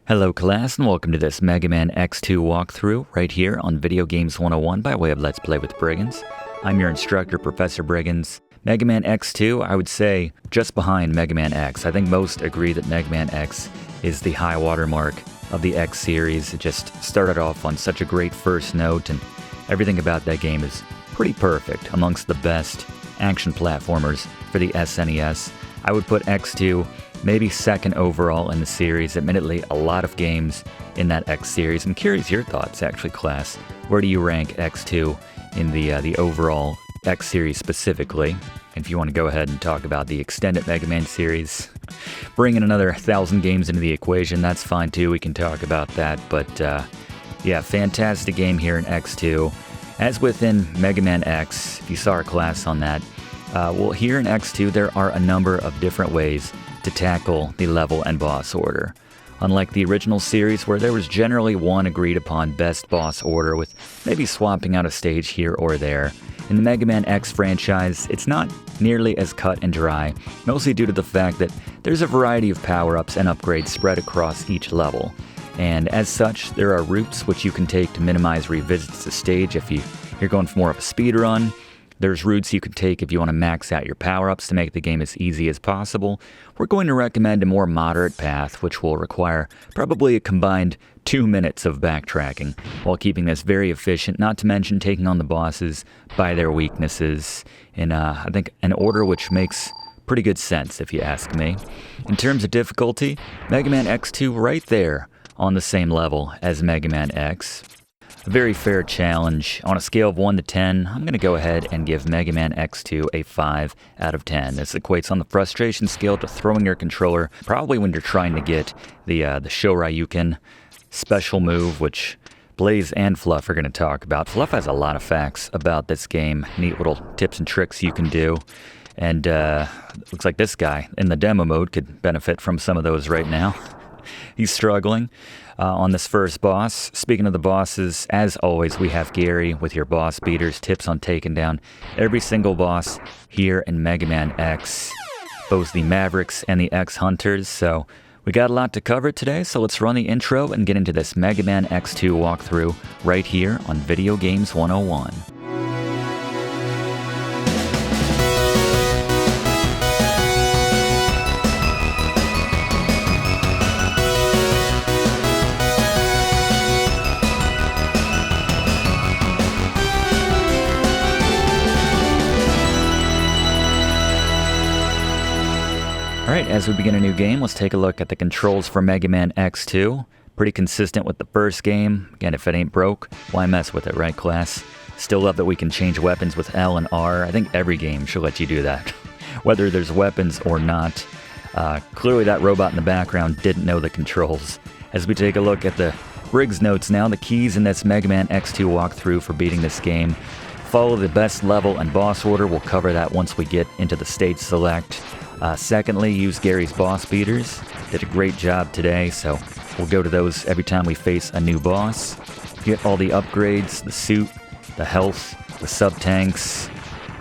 Hello class and welcome to this Mega Man X2 walkthrough right here on Video Games 101 by way of Let's Play with Brigands. I'm your instructor, Professor Brigands. Mega Man X2, I would say, just behind Mega Man X. I think most agree that Mega Man X is the high watermark of the X series. It just started off on such a great first note, and everything about that game is pretty perfect, amongst the best action platformers for the SNES. I would put X2 maybe second overall in the series. Admittedly, a lot of games in that X series. I'm curious your thoughts, actually, class. Where do you rank X2 in the overall X series specifically? And if you want to go ahead and talk about the extended Mega Man series, bring in another 1,000 games into the equation, that's fine too. We can talk about that. But yeah, fantastic game here in X2. As within Mega Man X, if you saw our class on that, well, here in X2, there are a number of different ways to tackle the level and boss order. Unlike the original series, where there was generally one agreed upon best boss order with maybe swapping out a stage here or there, in the Mega Man X franchise, it's not nearly as cut and dry, mostly due to the fact that there's a variety of power-ups and upgrades spread across each level. And as such, there are routes which you can take to minimize revisits to stage if you're going for more of a speed run. There's routes you can take if you want to max out your power-ups to make the game as easy as possible. We're going to recommend a more moderate path, which will require probably a combined 2 minutes of backtracking, while keeping this very efficient, not to mention taking on the bosses by their weaknesses in, I think, an order which makes pretty good sense, if you ask me. In terms of difficulty, Mega Man X2 right there on the same level as Mega Man X. A very fair challenge. On a scale of 1 to 10, I'm going to go ahead and give Mega Man X2 a 5 out of 10. This equates on the frustration scale to throwing your controller, probably when you're trying to get the Shoryuken special move, which Blaze and Fluff are going to talk about. Fluff has a lot of facts about this game, neat little tips and tricks you can do. And looks like this guy in the demo mode could benefit from some of those right now. He's struggling on this first boss. Speaking of the bosses, as always, we have Gary with your boss beaters, tips on taking down every single boss here in Mega Man X, both the Mavericks and the X-Hunters. So we got a lot to cover today, so let's run the intro and get into this Mega Man X2 walkthrough right here on Video Games 101. Alright, as we begin a new game, let's take a look at the controls for Mega Man X2. Pretty consistent with the first game. Again, if it ain't broke, why mess with it, right, class? Still love that we can change weapons with L and R. I think every game should let you do that, whether there's weapons or not. Clearly that robot in the background didn't know the controls. As we take a look at the Briggs notes now, the keys in this Mega Man X2 walkthrough for beating this game. Follow the best level and boss order. We'll cover that once we get into the stage select. Secondly, use Gary's boss beaters. Did a great job today, so we'll go to those every time we face a new boss. Get all the upgrades, the suit, the health, the sub-tanks.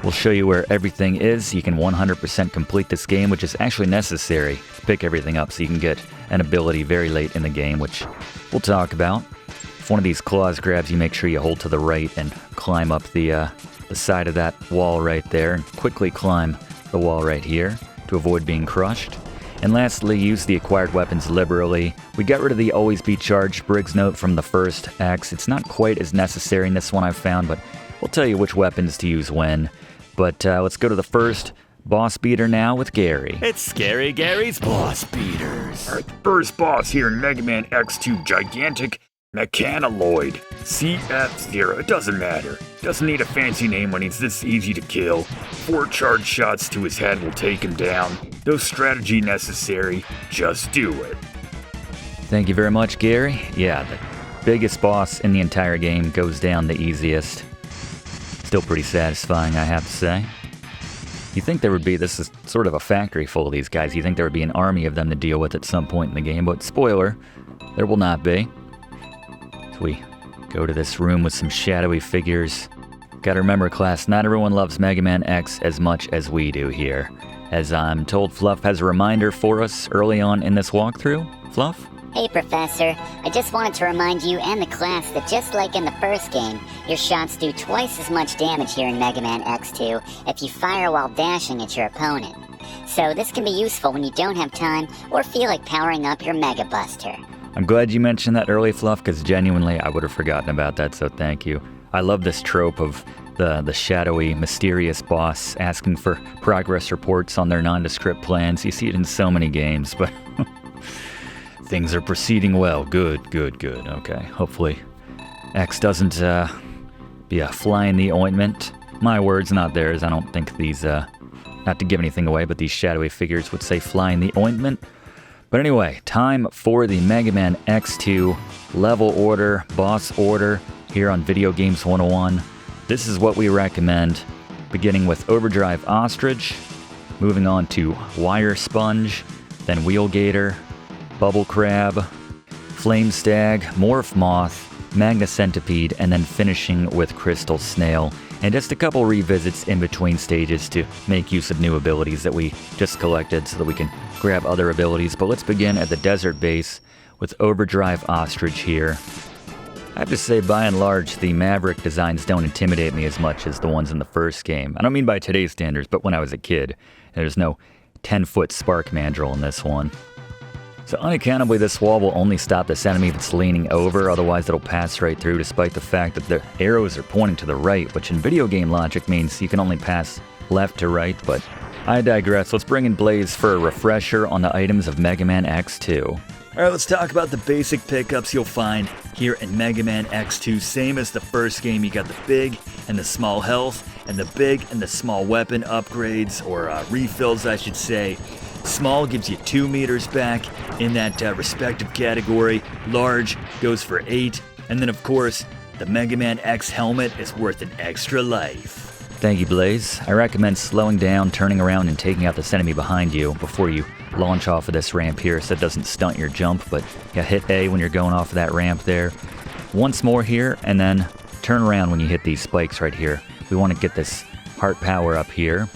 We'll show you where everything is. You can 100% complete this game, which is actually necessary to pick everything up so you can get an ability very late in the game, which we'll talk about. If one of these claws grabs you, make sure you hold to the right and climb up the side of that wall right there, and quickly climb the wall right here to avoid being crushed. And lastly, use the acquired weapons liberally. We got rid of the always be charged Briggs note from the first X. It's not quite as necessary in this one I've found, but we'll tell you which weapons to use when. But let's go to the first boss beater now with Gary. It's Scary Gary's Boss Beaters. Alright, the first boss here in Mega Man X2 Gigantic Mechanaloid CF0. It doesn't matter. Doesn't need a fancy name when he's this easy to kill. 4 charged shots to his head will take him down. No strategy necessary. Just do it. Thank you very much, Gary. Yeah, the biggest boss in the entire game goes down the easiest. Still pretty satisfying, I have to say. You think there would be, this is sort of a factory full of these guys, you think there would be an army of them to deal with at some point in the game, but spoiler, there will not be. So we go to this room with some shadowy figures. Gotta remember, class, not everyone loves Mega Man X as much as we do here. As I'm told, Fluff has a reminder for us early on in this walkthrough. Fluff? Hey, Professor. I just wanted to remind you and the class that just like in the first game, your shots do twice as much damage here in Mega Man X2 if you fire while dashing at your opponent. So this can be useful when you don't have time or feel like powering up your Mega Buster. I'm glad you mentioned that early, Fluff, because genuinely I would have forgotten about that, so thank you. I love this trope of the shadowy, mysterious boss asking for progress reports on their nondescript plans. You see it in so many games, but things are proceeding well. Good. Okay, hopefully X doesn't be a fly in the ointment. My words, not theirs. I don't think these, not to give anything away, but these shadowy figures would say fly in the ointment. But anyway, time for the Mega Man X2 level order, boss order, here on Video Games 101. This is what we recommend, beginning with Overdrive Ostrich, moving on to Wire Sponge, then Wheel Gator, Bubble Crab, Flame Stag, Morph Moth, Magna Centipede, and then finishing with Crystal Snail. And just a couple revisits in between stages to make use of new abilities that we just collected so that we can grab other abilities. But let's begin at the desert base with Overdrive Ostrich here. I have to say, by and large, the Maverick designs don't intimidate me as much as the ones in the first game. I don't mean by today's standards, but when I was a kid. There's no 10-foot spark mandrill in this one. So unaccountably, this wall will only stop this enemy if it's leaning over, otherwise it'll pass right through, despite the fact that the arrows are pointing to the right, which in video game logic means you can only pass left to right, but I digress. Let's bring in Blaze for a refresher on the items of Mega Man X2. Alright, let's talk about the basic pickups you'll find here in Mega Man X2. Same as the first game, you got the big and the small health, and the big and the small weapon upgrades, or refills I should say. Small gives you 2 meters back in that respective category. Large goes for 8. And then of course, the Mega Man X helmet is worth an extra life. Thank you, Blaze. I recommend slowing down, turning around, and taking out this enemy behind you before you launch off of this ramp here so it doesn't stunt your jump, but yeah, hit A when you're going off of that ramp there. Once more here, and then turn around when you hit these spikes right here. We want to get this heart power up here,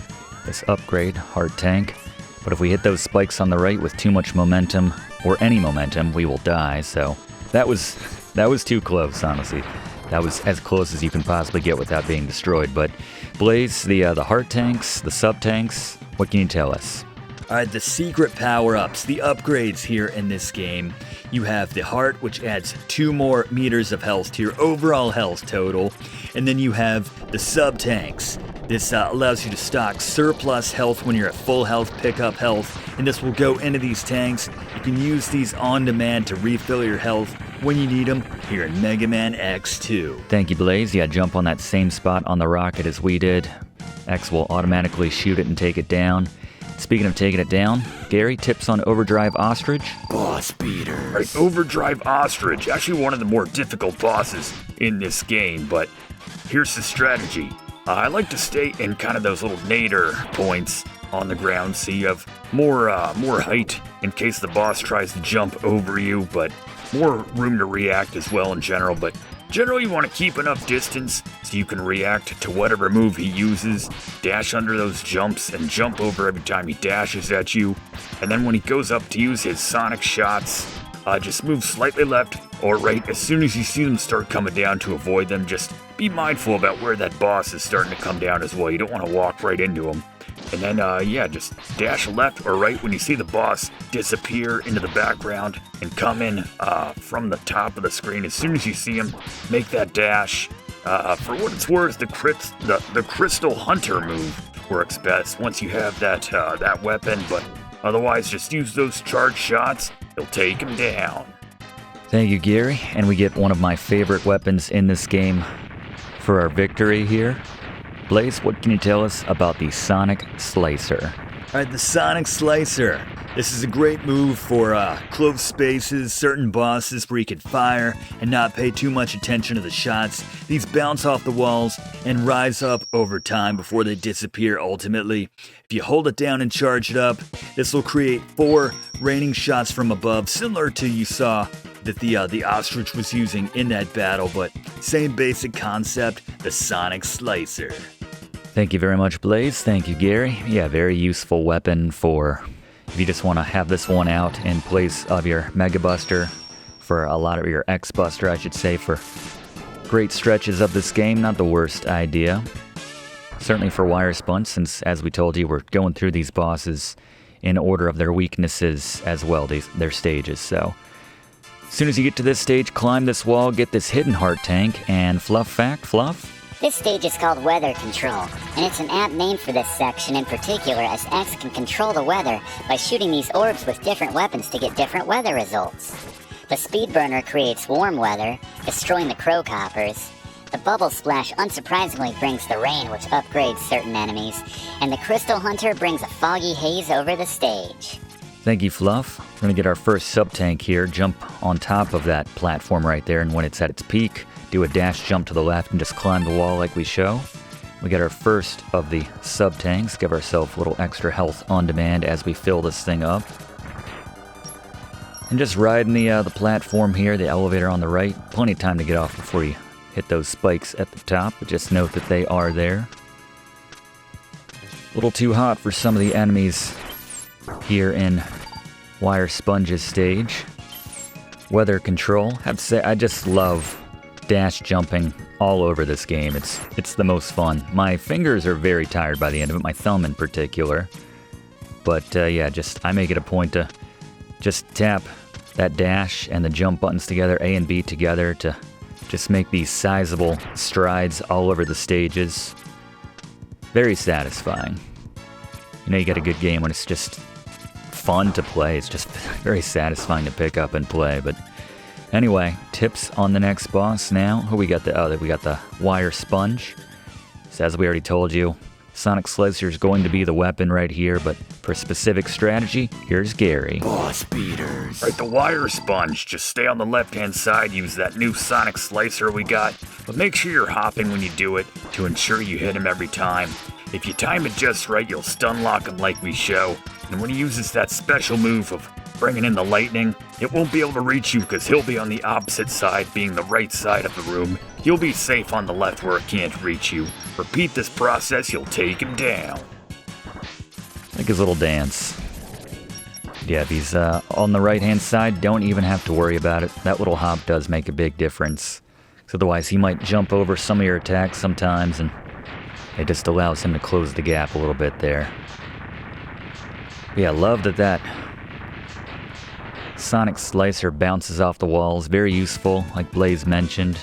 this upgrade, heart tank. But if we hit those spikes on the right with too much momentum, or any momentum, we will die, so that was too close, honestly. That was as close as you can possibly get without being destroyed. But Blaze, the heart tanks, the sub-tanks, what can you tell us? Alright, the secret power-ups, the upgrades here in this game. You have the heart, which adds 2 more meters of health to your overall health total. And then you have the sub-tanks. This allows you to stock surplus health when you're at full health, pick up health, and this will go into these tanks. You can use these on demand to refill your health when you need them here in Mega Man X2. Thank you, Blaze. Yeah, jump on that same spot on the rocket as we did. X will automatically shoot it and take it down. Speaking of taking it down, Gary, tips on Overdrive Ostrich? Boss beaters. Right, Overdrive Ostrich, actually one of the more difficult bosses in this game, but here's the strategy. I like to stay in kind of those little nadir points on the ground so you have more height in case the boss tries to jump over you, but more room to react as well in general. But generally you want to keep enough distance so you can react to whatever move he uses, dash under those jumps, and jump over every time he dashes at you. And then when he goes up to use his sonic shots, just move slightly left or right as soon as you see them start coming down to avoid them. Just be mindful about where that boss is starting to come down as well. You don't want to walk right into him. And then, just dash left or right when you see the boss disappear into the background and come in from the top of the screen. As soon as you see him, make that dash. For what it's worth, the Crystal Hunter move works best once you have that weapon, but otherwise just use those charge shots. You'll take him down. Thank you, Gary. And we get one of my favorite weapons in this game for our victory here. Blaze, what can you tell us about the Sonic Slicer? Alright, the Sonic Slicer. This is a great move for close spaces, certain bosses where you can fire and not pay too much attention to the shots. These bounce off the walls and rise up over time before they disappear ultimately. If you hold it down and charge it up, this will create 4 raining shots from above, similar to you saw that the Ostrich was using in that battle, but same basic concept, the Sonic Slicer. Thank you very much, Blaze. Thank you, Gary. Yeah, very useful weapon for If you just want to have this one out in place of your Mega Buster, for a lot of your X Buster, I should say, for great stretches of this game, not the worst idea. Certainly for Wire Sponge, since, as we told you, we're going through these bosses in order of their weaknesses as well, their stages. So, as soon as you get to this stage, climb this wall, get this hidden heart tank, and Fluff fact, Fluff? This stage is called Weather Control, and it's an apt name for this section in particular, as X can control the weather by shooting these orbs with different weapons to get different weather results. The Speed Burner creates warm weather, destroying the Crow Coppers. The Bubble Splash unsurprisingly brings the rain, which upgrades certain enemies, and the Crystal Hunter brings a foggy haze over the stage. Thank you, Fluff. We're going to get our first sub-tank here, jump on top of that platform right there, and when it's at its peak, do a dash jump to the left and just climb the wall like we show. We get our first of the sub-tanks, give ourselves a little extra health on demand as we fill this thing up. And just riding the platform here, the elevator on the right, plenty of time to get off before you hit those spikes at the top, but just note that they are there. A little too hot for some of the enemies here in Wire Sponge's stage. Weather Control, I have to say, I just love dash jumping all over this game. It's the most fun. My fingers are very tired by the end of it, my thumb in particular. But yeah, I make it a point to just tap that dash and the jump buttons together, A and B together, to just make these sizable strides all over the stages. Very satisfying. You know you get a good game when it's just fun to play. It's just very satisfying to pick up and play. But anyway, tips on the next boss now. We got the Wire Sponge. So as we already told you, Sonic Slicer is going to be the weapon right here, but for specific strategy, here's Gary. Boss beaters. Right, the Wire Sponge. Just stay on the left-hand side, use that new Sonic Slicer we got, but make sure you're hopping when you do it to ensure you hit him every time. If you time it just right, you'll stun lock him like we show, and when he uses that special move of bringing in the lightning, it won't be able to reach you because he'll be on the opposite side, being the right side of the room. You'll be safe on the left where it can't reach you. Repeat this process, you'll take him down. Like his little dance. Yeah, if he's on the right-hand side, don't even have to worry about it. That little hop does make a big difference. So otherwise, he might jump over some of your attacks sometimes, and it just allows him to close the gap a little bit there. But yeah, love that Sonic Slicer bounces off the walls. Very useful, like Blaze mentioned.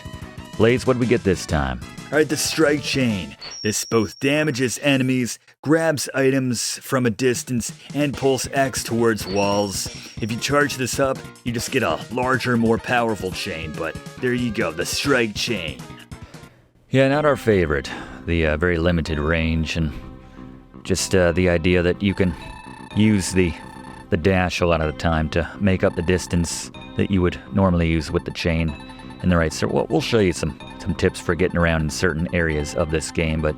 Blaze, what did we get this time? Alright, the Strike Chain. This both damages enemies, grabs items from a distance, and pulls X towards walls. If you charge this up, you just get a larger, more powerful chain, but there you go, the Strike Chain. Yeah, not our favorite. The very limited range, and just the idea that you can use the dash a lot of the time to make up the distance that you would normally use with the chain in the right. So we'll show you some tips for getting around in certain areas of this game, but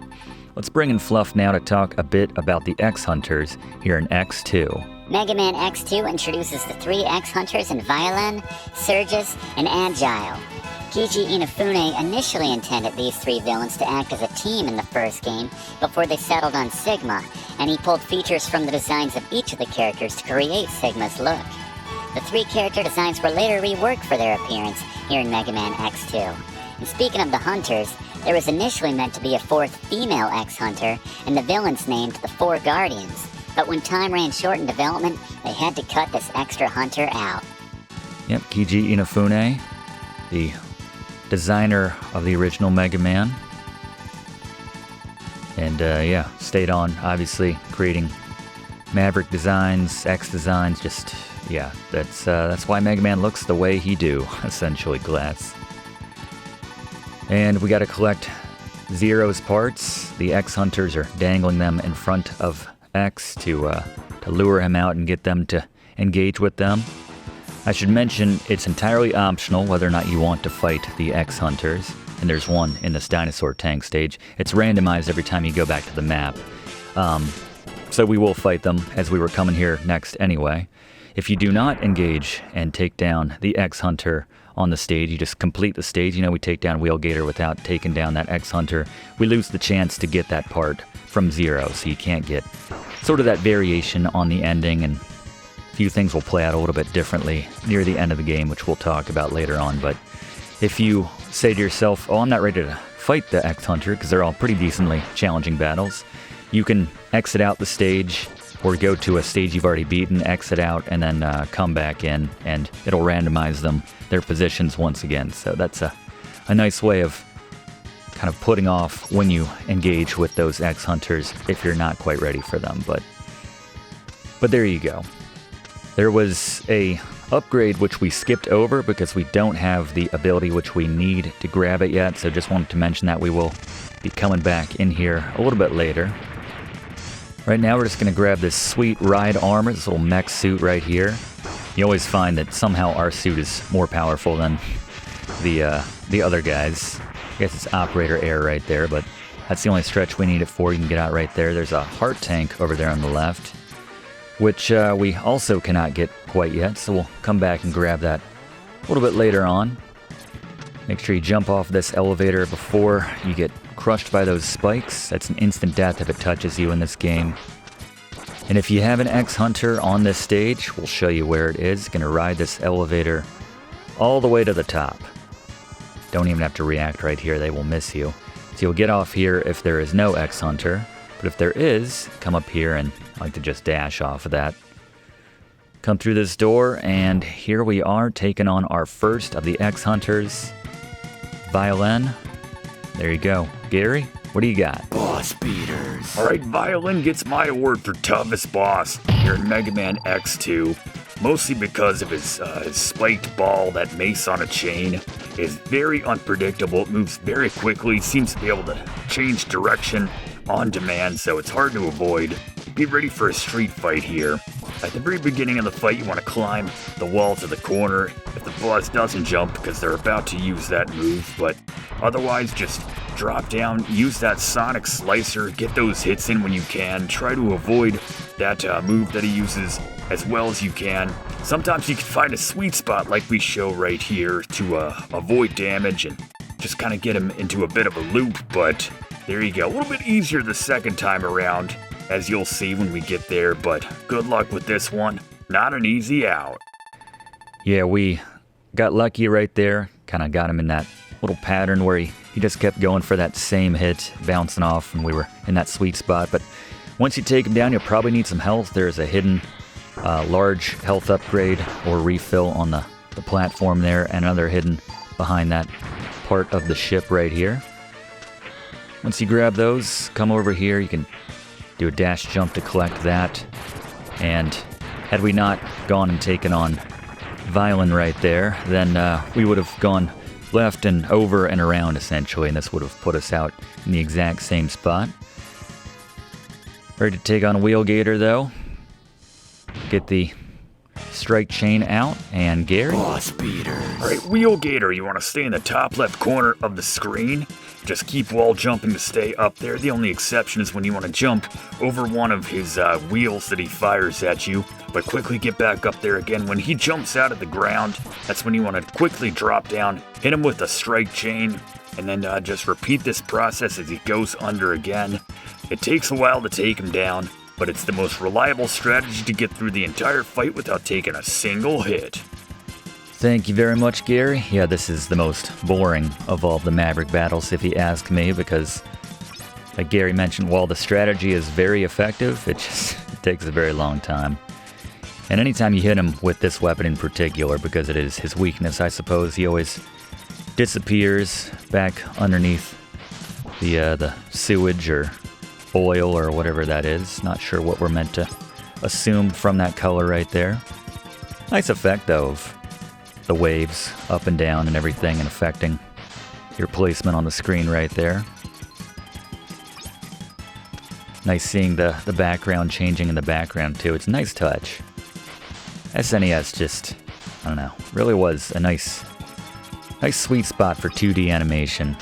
let's bring in Fluff now to talk a bit about the X-Hunters here in X2. Mega Man X2 introduces the 3 X-Hunters in Violen, Serges, and Agile. Keiji Inafune initially intended these 3 villains to act as a team in the first game before they settled on Sigma, and he pulled features from the designs of each of the characters to create Sigma's look. The 3 character designs were later reworked for their appearance here in Mega Man X2. And speaking of the Hunters, there was initially meant to be a 4th female X-Hunter, and the villains named the 4 Guardians. But when time ran short in development, they had to cut this extra Hunter out. Yep, Keiji Inafune, the designer of the original Mega Man. And yeah, stayed on, obviously, creating Maverick designs, X designs, just, yeah, that's why Mega Man looks the way he do, essentially, Glass. And we gotta collect Zero's parts. The X-Hunters are dangling them in front of X to lure him out and get them to engage with them. I should mention it's entirely optional whether or not you want to fight the X-Hunters, and there's one in this dinosaur tank stage. It's randomized every time you go back to the map. So we will fight them as we were coming here next anyway. If you do not engage and take down the X-Hunter on the stage, you just complete the stage. You know, we take down Gator without taking down that X-Hunter. We lose the chance to get that part from Zero, so you can't get sort of that variation on the ending, and few things will play out a little bit differently near the end of the game, which we'll talk about later on. But if you say to yourself, oh, I'm not ready to fight the X-Hunter, because they're all pretty decently challenging battles, you can exit out the stage or go to a stage you've already beaten, exit out, and then come back in, and it'll randomize their positions once again. So that's a nice way of kind of putting off when you engage with those X-Hunters if you're not quite ready for them. But there you go. There was a upgrade which we skipped over because we don't have the ability which we need to grab it yet, so just wanted to mention that we will be coming back in here a little bit later. Right now we're just going to grab this sweet ride armor, this little mech suit right here. You always find that somehow our suit is more powerful than the other guys. I guess it's operator air right there, but that's the only stretch we need it for. You can get out right there. There's a heart tank over there on the left, which we also cannot get quite yet, so we'll come back and grab that a little bit later on. Make sure you jump off this elevator before you get crushed by those spikes. That's an instant death if it touches you in this game. And if you have an X-Hunter on this stage, we'll show you where it is. Gonna ride this elevator all the way to the top. Don't even have to react right here, they will miss you. So you'll get off here if there is no X-Hunter, but if there is, come up here, and I like to just dash off of that. Come through this door, and here we are taking on our first of the X-Hunters, Violen. There you go. Gary, what do you got? Boss beaters. Alright, Violen gets my award for toughest boss here in Mega Man X2. Mostly because of his spiked ball, that mace on a chain is very unpredictable. It moves very quickly, seems to be able to change direction on demand, so it's hard to avoid. Be ready for a street fight here. At the very beginning of the fight, you want to climb the wall to the corner if the boss doesn't jump, because they're about to use that move, but otherwise just drop down, use that sonic slicer, get those hits in when you can, try to avoid that move that he uses as well as you can. Sometimes you can find a sweet spot like we show right here to avoid damage and just kind of get him into a bit of a loop, but there you go. A little bit easier the second time around, as you'll see when we get there, but good luck with this one. Not an easy out. Yeah, we got lucky right there. Kind of got him in that little pattern where he just kept going for that same hit, bouncing off, and we were in that sweet spot. But once you take him down, you'll probably need some health. There's a hidden large health upgrade or refill on the platform there, and another hidden behind that part of the ship right here. Once you grab those, come over here. You can do a dash jump to collect that. And had we not gone and taken on Violen right there, then we would have gone left and over and around essentially, and this would have put us out in the exact same spot. Ready to take on Wheel Gator though. Get the strike chain out, and Gary. Boss beaters. Alright, Wheel Gator, you want to stay in the top left corner of the screen. Just keep wall jumping to stay up there. The only exception is when you want to jump over one of his wheels that he fires at you, but quickly get back up there again. When he jumps out of the ground, that's when you want to quickly drop down, hit him with a strike chain, and then just repeat this process as he goes under again. It takes a while to take him down, but it's the most reliable strategy to get through the entire fight without taking a single hit. Thank you very much, Gary. Yeah, this is the most boring of all the Maverick battles, if you ask me, because, like Gary mentioned, while the strategy is very effective, it takes a very long time. And anytime you hit him with this weapon in particular, because it is his weakness, I suppose, he always disappears back underneath the sewage or oil or whatever that is. Not sure what we're meant to assume from that color right there. Nice effect, though, of the waves up and down and everything, and affecting your placement on the screen right there. Nice seeing the background changing in the background too. It's a nice touch. SNES just, I don't know, really was a nice sweet spot for 2D animation.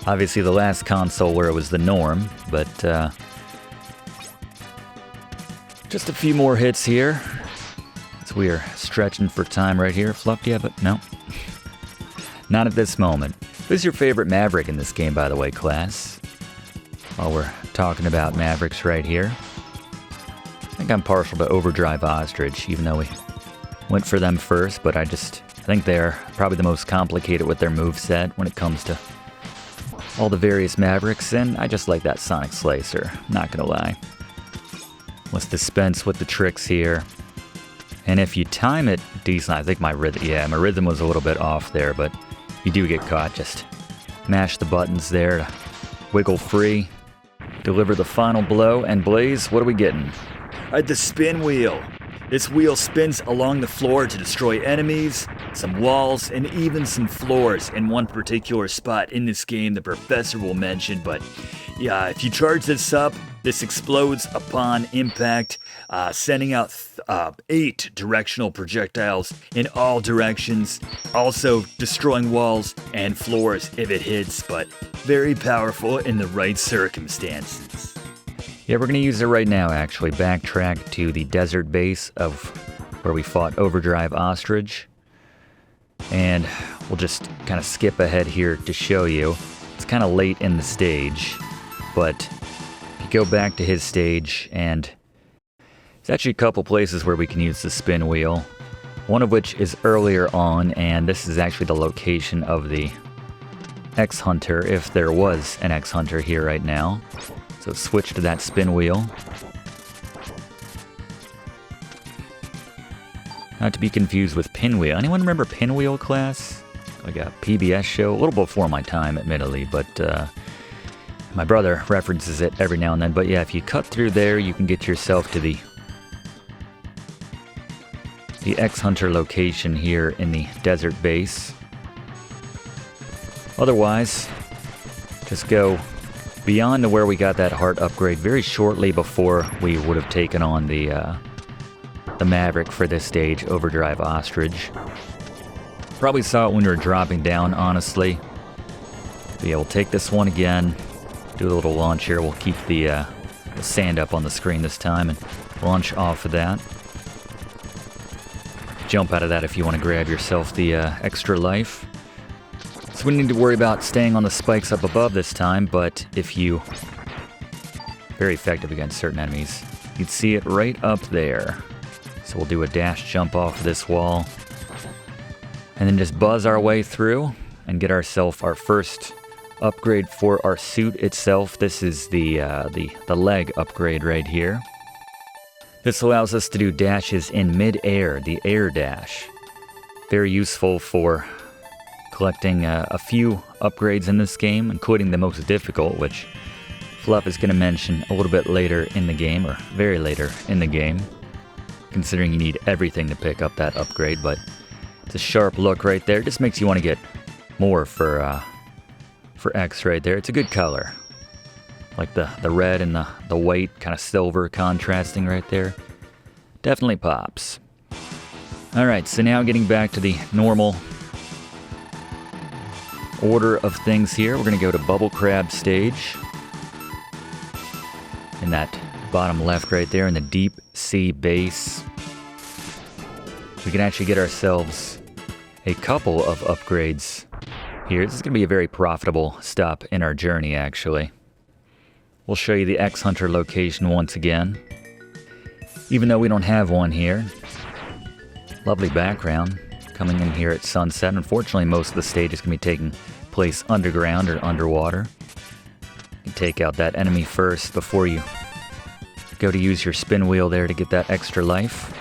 Obviously the last console where it was the norm, but just a few more hits here. We are stretching for time right here. Fluff, do you have it? No. Not at this moment. Who's your favorite Maverick in this game, by the way, class? While we're talking about Mavericks right here. I think think I'm partial to Overdrive Ostrich, even though we went for them first, but I think they're probably the most complicated with their moveset when it comes to all the various Mavericks, and I just like that Sonic Slicer, not gonna lie. Let's dispense with the tricks here. And if you time it decent, I think my rhythm was a little bit off there, but you do get caught. Just mash the buttons there to wiggle free, deliver the final blow, and Blaze, what are we getting? The spin wheel. This wheel spins along the floor to destroy enemies, some walls, and even some floors in one particular spot in this game the professor will mention, but yeah, if you charge this up, this explodes upon impact, sending out 8 directional projectiles in all directions, also destroying walls and floors if it hits, but very powerful in the right circumstances. Yeah, we're going to use it right now, actually. Backtrack to the desert base of where we fought Overdrive Ostrich. And we'll just kind of skip ahead here to show you. It's kind of late in the stage, but if you go back to his stage, and there's actually a couple places where we can use the spin wheel. One of which is earlier on, and this is actually the location of the X-Hunter, if there was an X-Hunter here right now. So switch to that spin wheel. Not to be confused with Pinwheel. Anyone remember Pinwheel class? Like a PBS show? A little before my time, admittedly, but my brother references it every now and then. But yeah, if you cut through there, you can get yourself to the X-Hunter location here in the desert base. Otherwise, just go beyond to where we got that heart upgrade very shortly before we would have taken on the Maverick for this stage, Overdrive Ostrich. Probably saw it when we were dropping down, honestly. But yeah, we'll take this one again, do a little launch here. We'll keep the sand up on the screen this time and launch off of that. Jump out of that if you want to grab yourself the extra life. So we need to worry about staying on the spikes up above this time, but if you... Very effective against certain enemies. You'd see it right up there. So we'll do a dash jump off this wall. And then just buzz our way through and get ourselves our first upgrade for our suit itself. This is the leg upgrade right here. This allows us to do dashes in mid-air, the air dash. Very useful for collecting a few upgrades in this game, including the most difficult, which Fluff is going to mention a little bit later in the game, or very later in the game, considering you need everything to pick up that upgrade, but it's a sharp look right there. Just makes you want to get more for X right there. It's a good color. Like the red and the white, kind of silver contrasting right there. Definitely pops. Alright, so now getting back to the normal order of things here. We're going to go to Bubble Crab stage. In that bottom left right there in the deep sea base. We can actually get ourselves a couple of upgrades here. This is going to be a very profitable stop in our journey, actually. We'll show you the X-Hunter location once again. Even though we don't have one here. Lovely background coming in here at sunset. Unfortunately, most of the stage is going to be taking place underground or underwater. You take out that enemy first before you go to use your spin wheel there to get that extra life.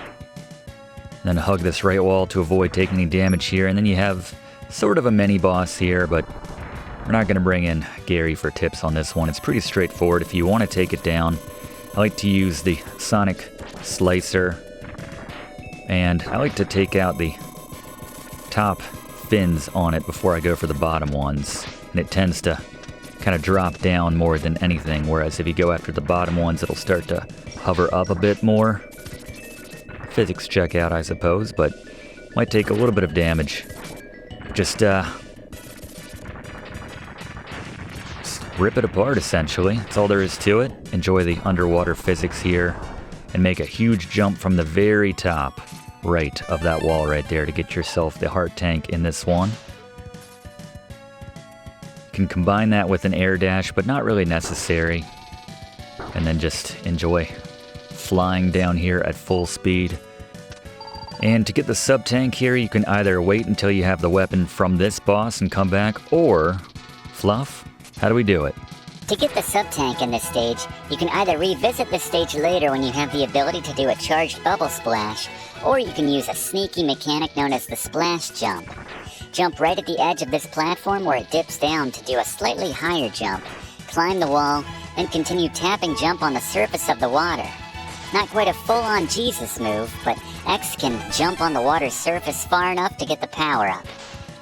Then hug this right wall to avoid taking any damage here. And then you have sort of a mini boss here, but we're not going to bring in Gary for tips on this one. It's pretty straightforward. If you want to take it down, I like to use the Sonic Slicer. And I like to take out the top fins on it before I go for the bottom ones. And it tends to kind of drop down more than anything, whereas if you go after the bottom ones, it'll start to hover up a bit more. Physics check out, I suppose, but might take a little bit of damage. Just rip it apart, essentially. That's all there is to it. Enjoy the underwater physics here, and make a huge jump from the very top right of that wall right there to get yourself the heart tank in this one. You can combine that with an air dash, but not really necessary. And then just enjoy flying down here at full speed. And to get the sub-tank here, you can either wait until you have the weapon from this boss and come back, or... Fluff, how do we do it? To get the sub-tank in this stage, you can either revisit this stage later when you have the ability to do a charged bubble splash, or you can use a sneaky mechanic known as the splash jump. Jump right at the edge of this platform where it dips down to do a slightly higher jump, climb the wall, then continue tapping jump on the surface of the water. Not quite a full-on Jesus move, but X can jump on the water's surface far enough to get the power up.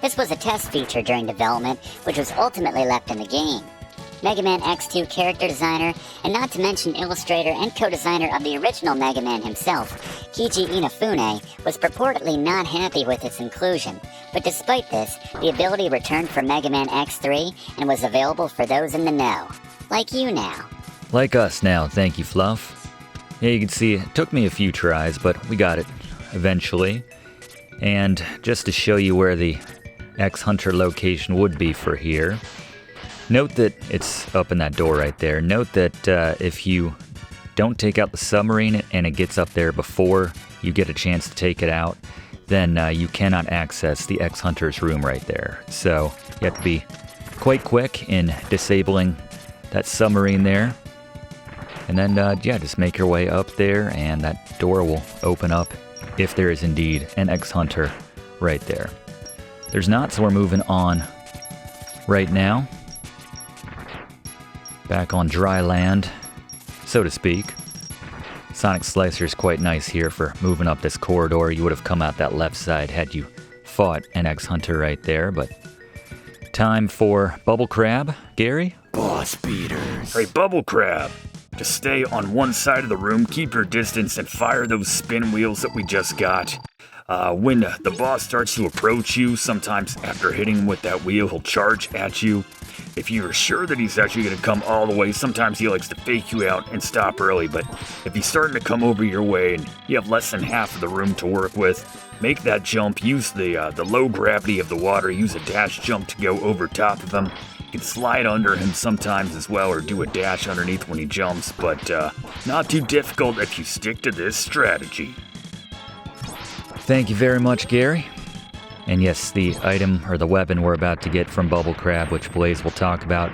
This was a test feature during development, which was ultimately left in the game. Mega Man X2 character designer, and not to mention illustrator and co-designer of the original Mega Man himself, Keiji Inafune, was purportedly not happy with its inclusion. But despite this, the ability returned for Mega Man X3 and was available for those in the know. Like you now. Like us now, thank you, Fluff. Yeah, you can see it took me a few tries, but we got it eventually. And just to show you where the X-Hunter location would be for here, note that it's up in that door right there. Note that if you don't take out the submarine and it gets up there before you get a chance to take it out, then you cannot access the X-Hunter's room right there. So you have to be quite quick in disabling that submarine there. And then, yeah, just make your way up there and that door will open up if there is indeed an X-Hunter right there. There's not, so we're moving on right now. Back on dry land, so to speak. Sonic Slicer is quite nice here for moving up this corridor. You would have come out that left side had you fought an X-Hunter right there, but time for Bubble Crab. Gary? Boss beaters. Hey, Bubble Crab. Just stay on one side of the room, keep your distance, and fire those spin wheels that we just got. When the boss starts to approach you, sometimes after hitting him with that wheel, he'll charge at you. If you're sure that he's actually going to come all the way, sometimes he likes to fake you out and stop early, but if he's starting to come over your way and you have less than half of the room to work with, make that jump, use the low gravity of the water, use a dash jump to go over top of him. You can slide under him sometimes as well, or do a dash underneath when he jumps, but not too difficult if you stick to this strategy. Thank you very much, Gary. And yes, the item or the weapon we're about to get from Bubble Crab, which Blaze will talk about,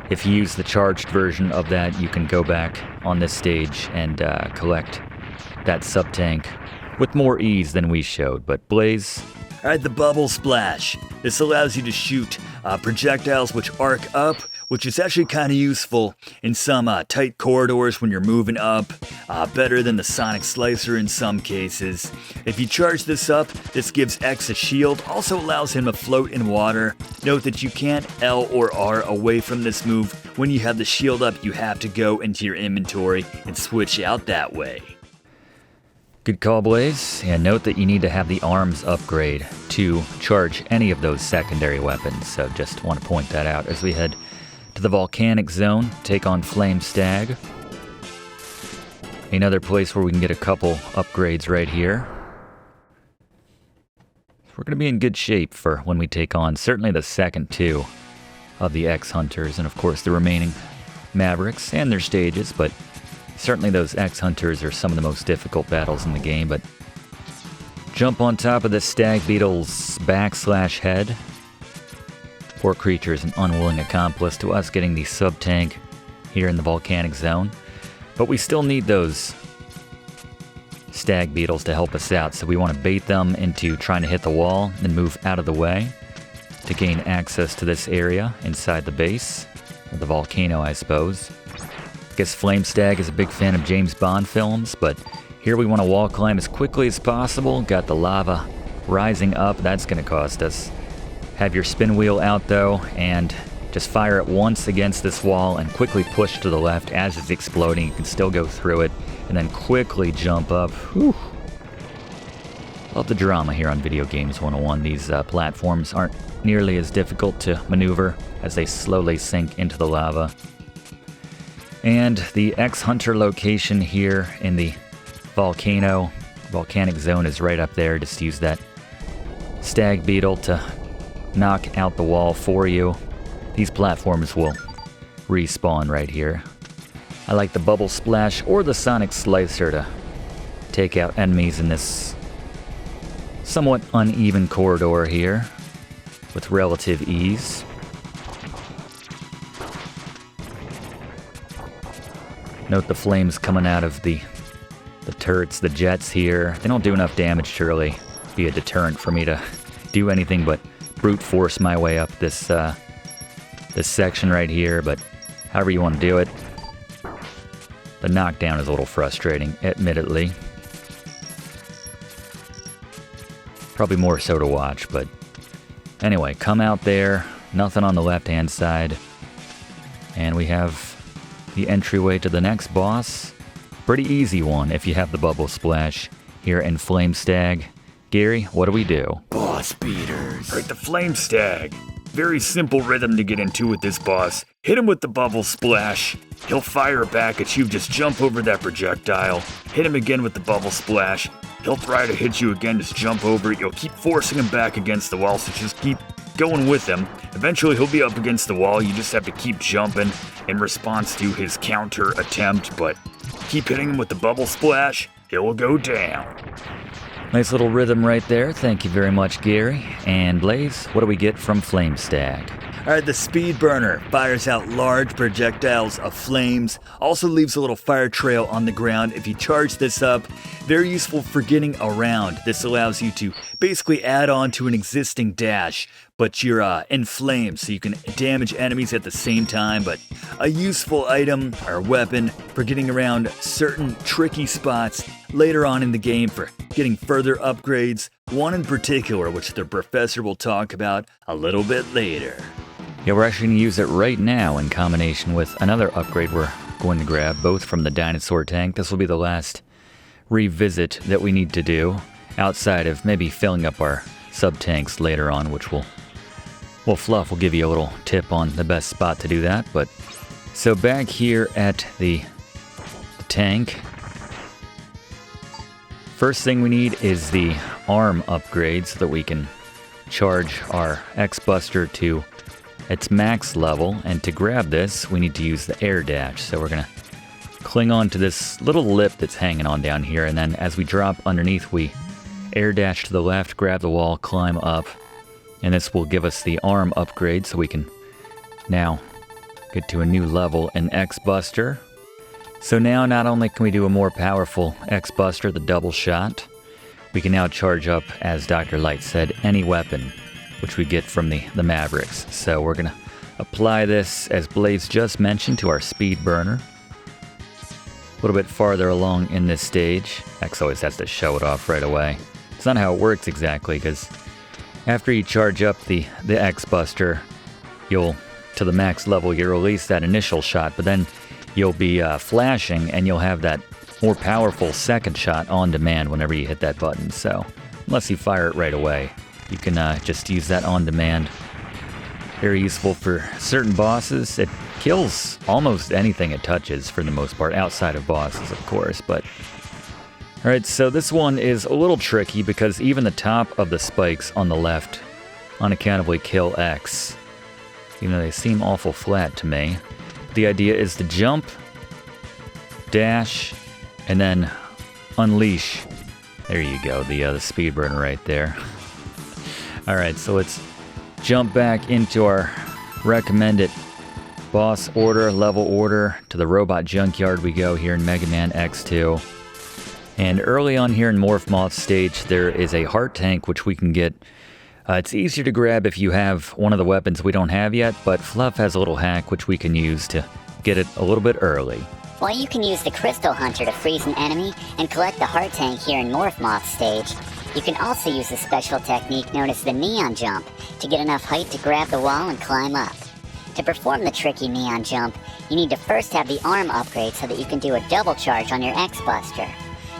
if you use the charged version of that, you can go back on this stage and collect that sub-tank with more ease than we showed. But Blaze? Alright, the Bubble Splash. This allows you to shoot projectiles which arc up, which is actually kind of useful in some tight corridors when you're moving up. Better than the Sonic Slicer in some cases. If you charge this up, this gives X a shield, also allows him to float in water. Note that you can't L or R away from this move. When you have the shield up, you have to go into your inventory and switch out that way. Good call, Blaze. And note that you need to have the arms upgrade to charge any of those secondary weapons. So just want to point that out as we head to the volcanic zone, take on Flame Stag. Another place where we can get a couple upgrades right here. We're going to be in good shape for when we take on certainly the second two of the X-Hunters, and of course the remaining Mavericks and their stages, but certainly those X-Hunters are some of the most difficult battles in the game. But jump on top of the Stag Beetle's /head. Poor creature is an unwilling accomplice to us getting the sub-tank here in the volcanic zone. But we still need those Stag Beetles to help us out, so we want to bait them into trying to hit the wall and move out of the way to gain access to this area inside the base, or the volcano, I suppose. I guess Flame Stag is a big fan of James Bond films, but here we want to wall climb as quickly as possible. Got the lava rising up, that's going to cost us. Have your spin wheel out though, and just fire it once against this wall and quickly push to the left as it's exploding. You can still go through it, and then quickly jump up. Whew. Love the drama here on Video Games 101. These platforms aren't nearly as difficult to maneuver as they slowly sink into the lava. And the X-Hunter location here in the volcanic zone is right up there. Just use that Stag Beetle to knock out the wall for you. These platforms will respawn right here. I like the Bubble Splash or the Sonic Slicer to take out enemies in this somewhat uneven corridor here with relative ease. Note the flames coming out of the turrets, the jets here. They don't do enough damage to really be a deterrent for me to do anything but brute force my way up this section right here, but however you want to do it. The knockdown is a little frustrating, admittedly. Probably more so to watch, but anyway, come out there, nothing on the left-hand side, and we have the entryway to the next boss. Pretty easy one if you have the Bubble Splash here in Flame Stag. Gary, what do we do? Boss beaters. Right, the Flame Stag. Very simple rhythm to get into with this boss. Hit him with the Bubble Splash. He'll fire back at you, just jump over that projectile. Hit him again with the Bubble Splash. He'll try to hit you again, just jump over it. You'll keep forcing him back against the wall, so just keep going with him. Eventually he'll be up against the wall. You just have to keep jumping in response to his counter attempt, but keep hitting him with the Bubble Splash. He'll go down. Nice little rhythm right there. Thank you very much, Gary. And Blaze, what do we get from Flame Stag? Alright, the Speed Burner fires out large projectiles of flames, also leaves a little fire trail on the ground. If you charge this up, very useful for getting around. This allows you to basically add on to an existing dash, but you're in flames, so you can damage enemies at the same time, but a useful item or weapon for getting around certain tricky spots later on in the game for getting further upgrades, one in particular which the professor will talk about a little bit later. Yeah, we're actually going to use it right now in combination with another upgrade we're going to grab, both from the dinosaur tank. This will be the last revisit that we need to do, outside of maybe filling up our sub-tanks later on, which will... Well, Fluff will give you a little tip on the best spot to do that, but... So back here at the tank, first thing we need is the arm upgrade so that we can charge our X-Buster to its max level, and to grab this, we need to use the air dash. So we're gonna cling on to this little lip that's hanging on down here, and then as we drop underneath, we air dash to the left, grab the wall, climb up, and this will give us the arm upgrade so we can now get to a new level in X-Buster. So now not only can we do a more powerful X-Buster, the double shot, we can now charge up, as Dr. Light said, any weapon which we get from the Mavericks. So we're gonna apply this, as Blaze just mentioned, to our Speed Burner. A little bit farther along in this stage. X always has to show it off right away. It's not how it works exactly, because after you charge up the X-Buster, you'll, to the max level, you release that initial shot, but then you'll be flashing, and you'll have that more powerful second shot on demand whenever you hit that button. So unless you fire it right away, you can just use that on demand. Very useful for certain bosses. It kills almost anything it touches for the most part, outside of bosses, of course. But alright, so this one is a little tricky because even the top of the spikes on the left unaccountably kill X, even though they seem awful flat to me. The idea is to jump, dash, and then unleash. There you go, the Speed Burner right there. Alright, so let's jump back into our recommended boss order, level order. To the robot junkyard we go here in Mega Man X2. And early on here in Morph Moth stage, there is a heart tank which we can get. It's easier to grab if you have one of the weapons we don't have yet, but Fluff has a little hack which we can use to get it a little bit early. Well, you can use the Crystal Hunter to freeze an enemy and collect the heart tank here in Morph Moth stage. You can also use a special technique known as the Neon Jump to get enough height to grab the wall and climb up. To perform the tricky Neon Jump, you need to first have the arm upgrade so that you can do a double charge on your X-Buster.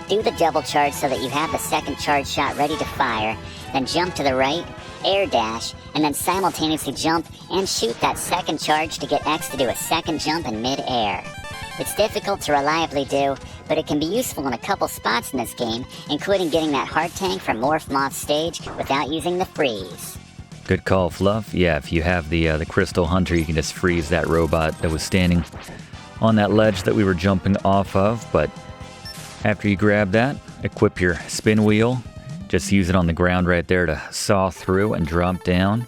Do the double charge so that you have the second charge shot ready to fire, then jump to the right, air dash, and then simultaneously jump and shoot that second charge to get X to do a second jump in mid-air. It's difficult to reliably do, but it can be useful in a couple spots in this game, including getting that heart tank from Morph Moth stage without using the freeze. Good call, Fluff. Yeah, if you have the Crystal Hunter, you can just freeze that robot that was standing on that ledge that we were jumping off of, but after you grab that, equip your spin wheel. Just use it on the ground right there to saw through and drop down.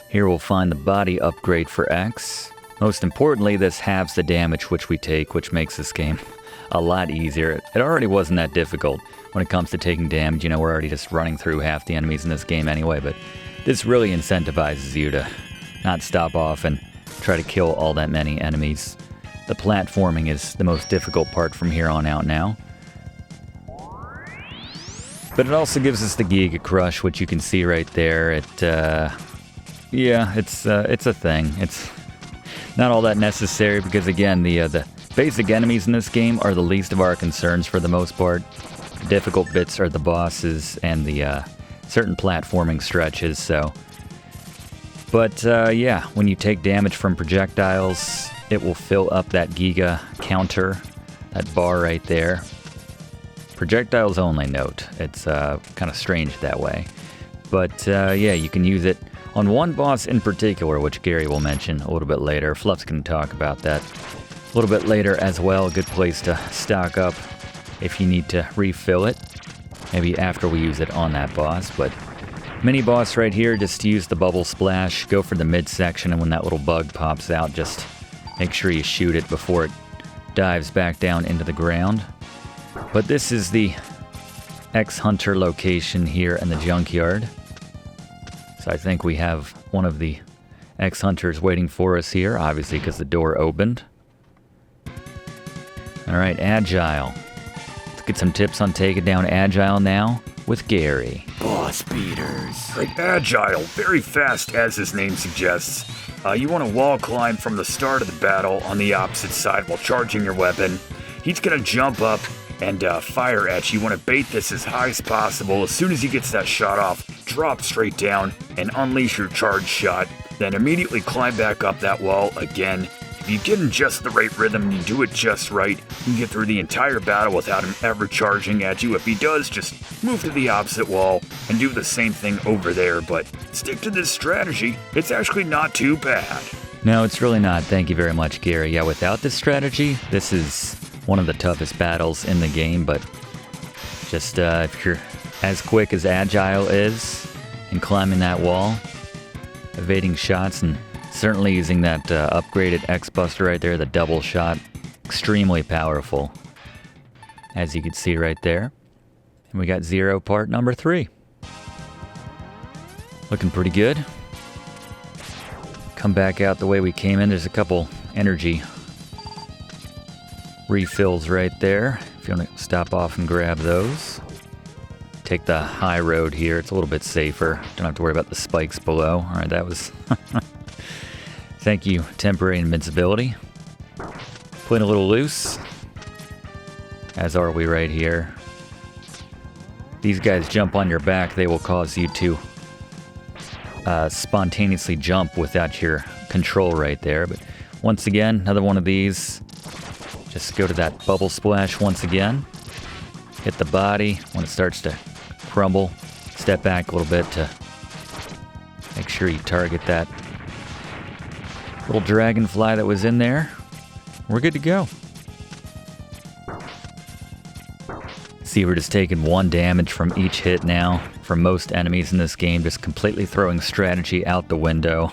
Here we'll find the body upgrade for X. Most importantly, this halves the damage which we take, which makes this game a lot easier. It already wasn't that difficult when it comes to taking damage. You know, we're already just running through half the enemies in this game anyway, but this really incentivizes you to not stop off and try to kill all that many enemies. The platforming is the most difficult part from here on out now. But it also gives us the Giga Crush, which you can see right there. Yeah, it's a thing. It's not all that necessary because, again, the basic enemies in this game are the least of our concerns for the most part. The difficult bits are the bosses and the certain platforming stretches. So, but yeah, when you take damage from projectiles, it will fill up that Giga counter, that bar right there. Projectiles only, note. It's kind of strange that way. But yeah, you can use it on one boss in particular, which Gary will mention a little bit later. Fluff's going to talk about that a little bit later as well. A good place to stock up if you need to refill it. Maybe after we use it on that boss. But mini boss right here, just use the bubble splash. Go for the midsection, and when that little bug pops out, just make sure you shoot it before it dives back down into the ground. But this is the X-Hunter location here in the junkyard. So I think we have one of the X-Hunters waiting for us here, obviously because the door opened. Alright, Agile. Let's get some tips on taking down Agile now with Gary. Boss beaters. Right, Agile, very fast as his name suggests. You want to wall climb from the start of the battle on the opposite side while charging your weapon. He's going to jump up and fire at you. You want to bait this as high as possible. As soon as he gets that shot off, drop straight down and unleash your charge shot. Then immediately climb back up that wall again. If you get in just the right rhythm and you do it just right, you can get through the entire battle without him ever charging at you. If he does, just move to the opposite wall and do the same thing over there. But stick to this strategy. It's actually not too bad. No, it's really not. Thank you very much, Gary. Yeah, without this strategy, this is one of the toughest battles in the game, but just if you're as quick as Agile is in climbing that wall, evading shots, and certainly using that upgraded X-Buster right there, the double shot, extremely powerful, as you can see right there. And we got Zero part number 3. Looking pretty good. Come back out the way we came in. There's a couple energy refills right there, if you want to stop off and grab those. Take the high road here, it's a little bit safer. Don't have to worry about the spikes below. Alright, that was... Thank you, temporary invincibility. Playing a little loose, as are we right here. These guys jump on your back, they will cause you to spontaneously jump without your control right there. But once again, another one of these. Just go to that bubble splash once again. Hit the body when it starts to crumble. Step back a little bit to make sure you target that little dragonfly that was in there. We're good to go. See, we're just taking 1 damage from each hit now from most enemies in this game, just completely throwing strategy out the window.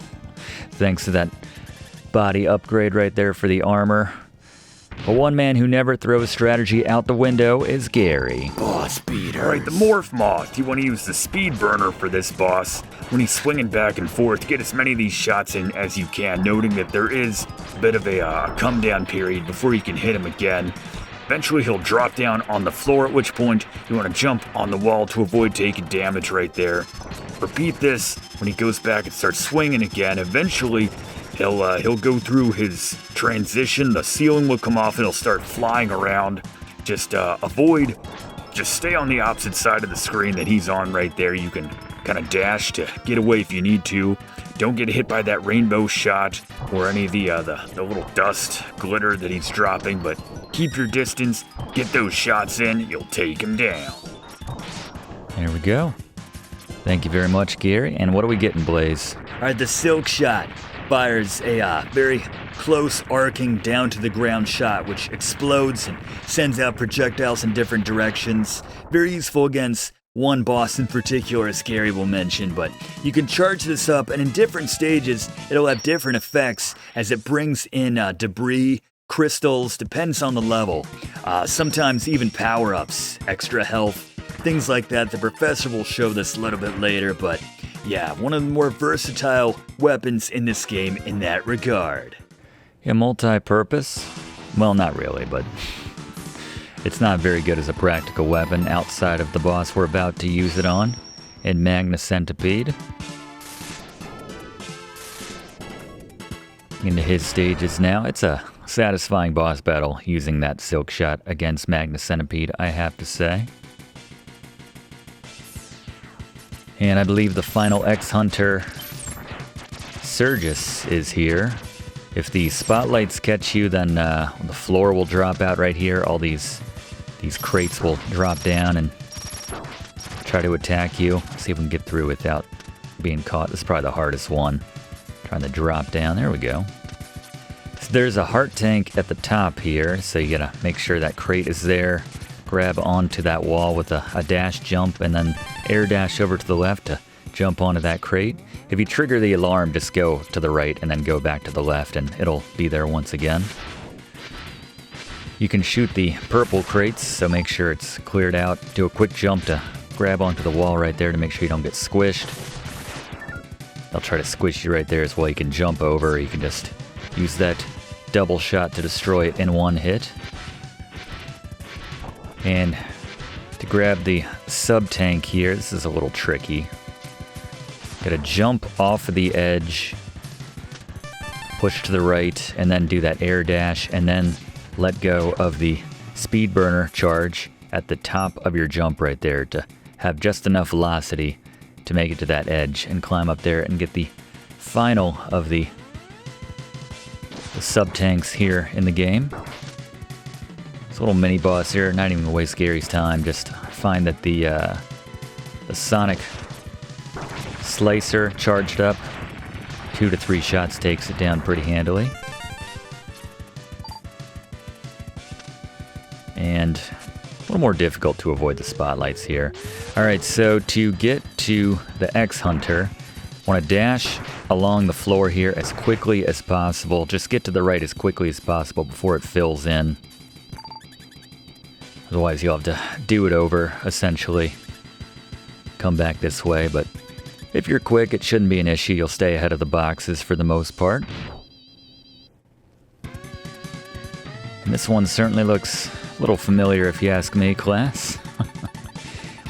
Thanks to that body upgrade right there for the armor. But one man who never throws strategy out the window is Gary. Boss beaters. Alright, the Morph Moth. You want to use the speed burner for this boss. When he's swinging back and forth, get as many of these shots in as you can, noting that there is a bit of a come down period before you can hit him again. Eventually he'll drop down on the floor, at which point you want to jump on the wall to avoid taking damage right there. Repeat this when he goes back and starts swinging again. Eventually he'll go through his transition, the ceiling will come off and he'll start flying around. Just stay on the opposite side of the screen that he's on right there. You can kind of dash to get away if you need to. Don't get hit by that rainbow shot or any of the little dust glitter that he's dropping, but keep your distance, get those shots in, you'll take him down. There we go. Thank you very much, Gary. And what are we getting, Blaze? All right, the Silk Shot fires a very close arcing down to the ground shot, which explodes and sends out projectiles in different directions. Very useful against one boss in particular, as Gary will mention, but you can charge this up, and in different stages, it'll have different effects as it brings in debris, crystals, depends on the level. Sometimes even power-ups, extra health, things like that. The professor will show this a little bit later, but yeah, one of the more versatile weapons in this game in that regard. Yeah, multi-purpose? Well, not really, but it's not very good as a practical weapon outside of the boss we're about to use it on in Magna Centipede. Into his stages now. It's a satisfying boss battle using that Silk Shot against Magna Centipede, I have to say. And I believe the final X-Hunter, Serges, is here. If the spotlights catch you, then the floor will drop out right here. All these crates will drop down and try to attack you. See if we can get through without being caught. This is probably the hardest one. Trying to drop down. There we go. So there's a heart tank at the top here, so you gotta make sure that crate is there. Grab onto that wall with a dash jump and then air dash over to the left to jump onto that crate. If you trigger the alarm, just go to the right and then go back to the left and it'll be there once again. You can shoot the purple crates, so make sure it's cleared out. Do a quick jump to grab onto the wall right there to make sure you don't get squished. They'll try to squish you right there as well. You can jump over, or you can just use that double shot to destroy it in one hit. And to grab the sub-tank here, this is a little tricky. Gotta jump off of the edge, push to the right, and then do that air dash, and then let go of the speed burner charge at the top of your jump right there to have just enough velocity to make it to that edge and climb up there and get the final of the sub-tanks here in the game. This little mini boss here, not even gonna waste Gary's time, just find that the sonic slicer charged up. 2 to 3 shots takes it down pretty handily. And a little more difficult to avoid the spotlights here. Alright, so to get to the X-Hunter, want to dash along the floor here as quickly as possible. Just get to the right as quickly as possible before it fills in. Otherwise you'll have to do it over, essentially. Come back this way, but if you're quick, it shouldn't be an issue. You'll stay ahead of the boxes for the most part. And this one certainly looks a little familiar if you ask me, class.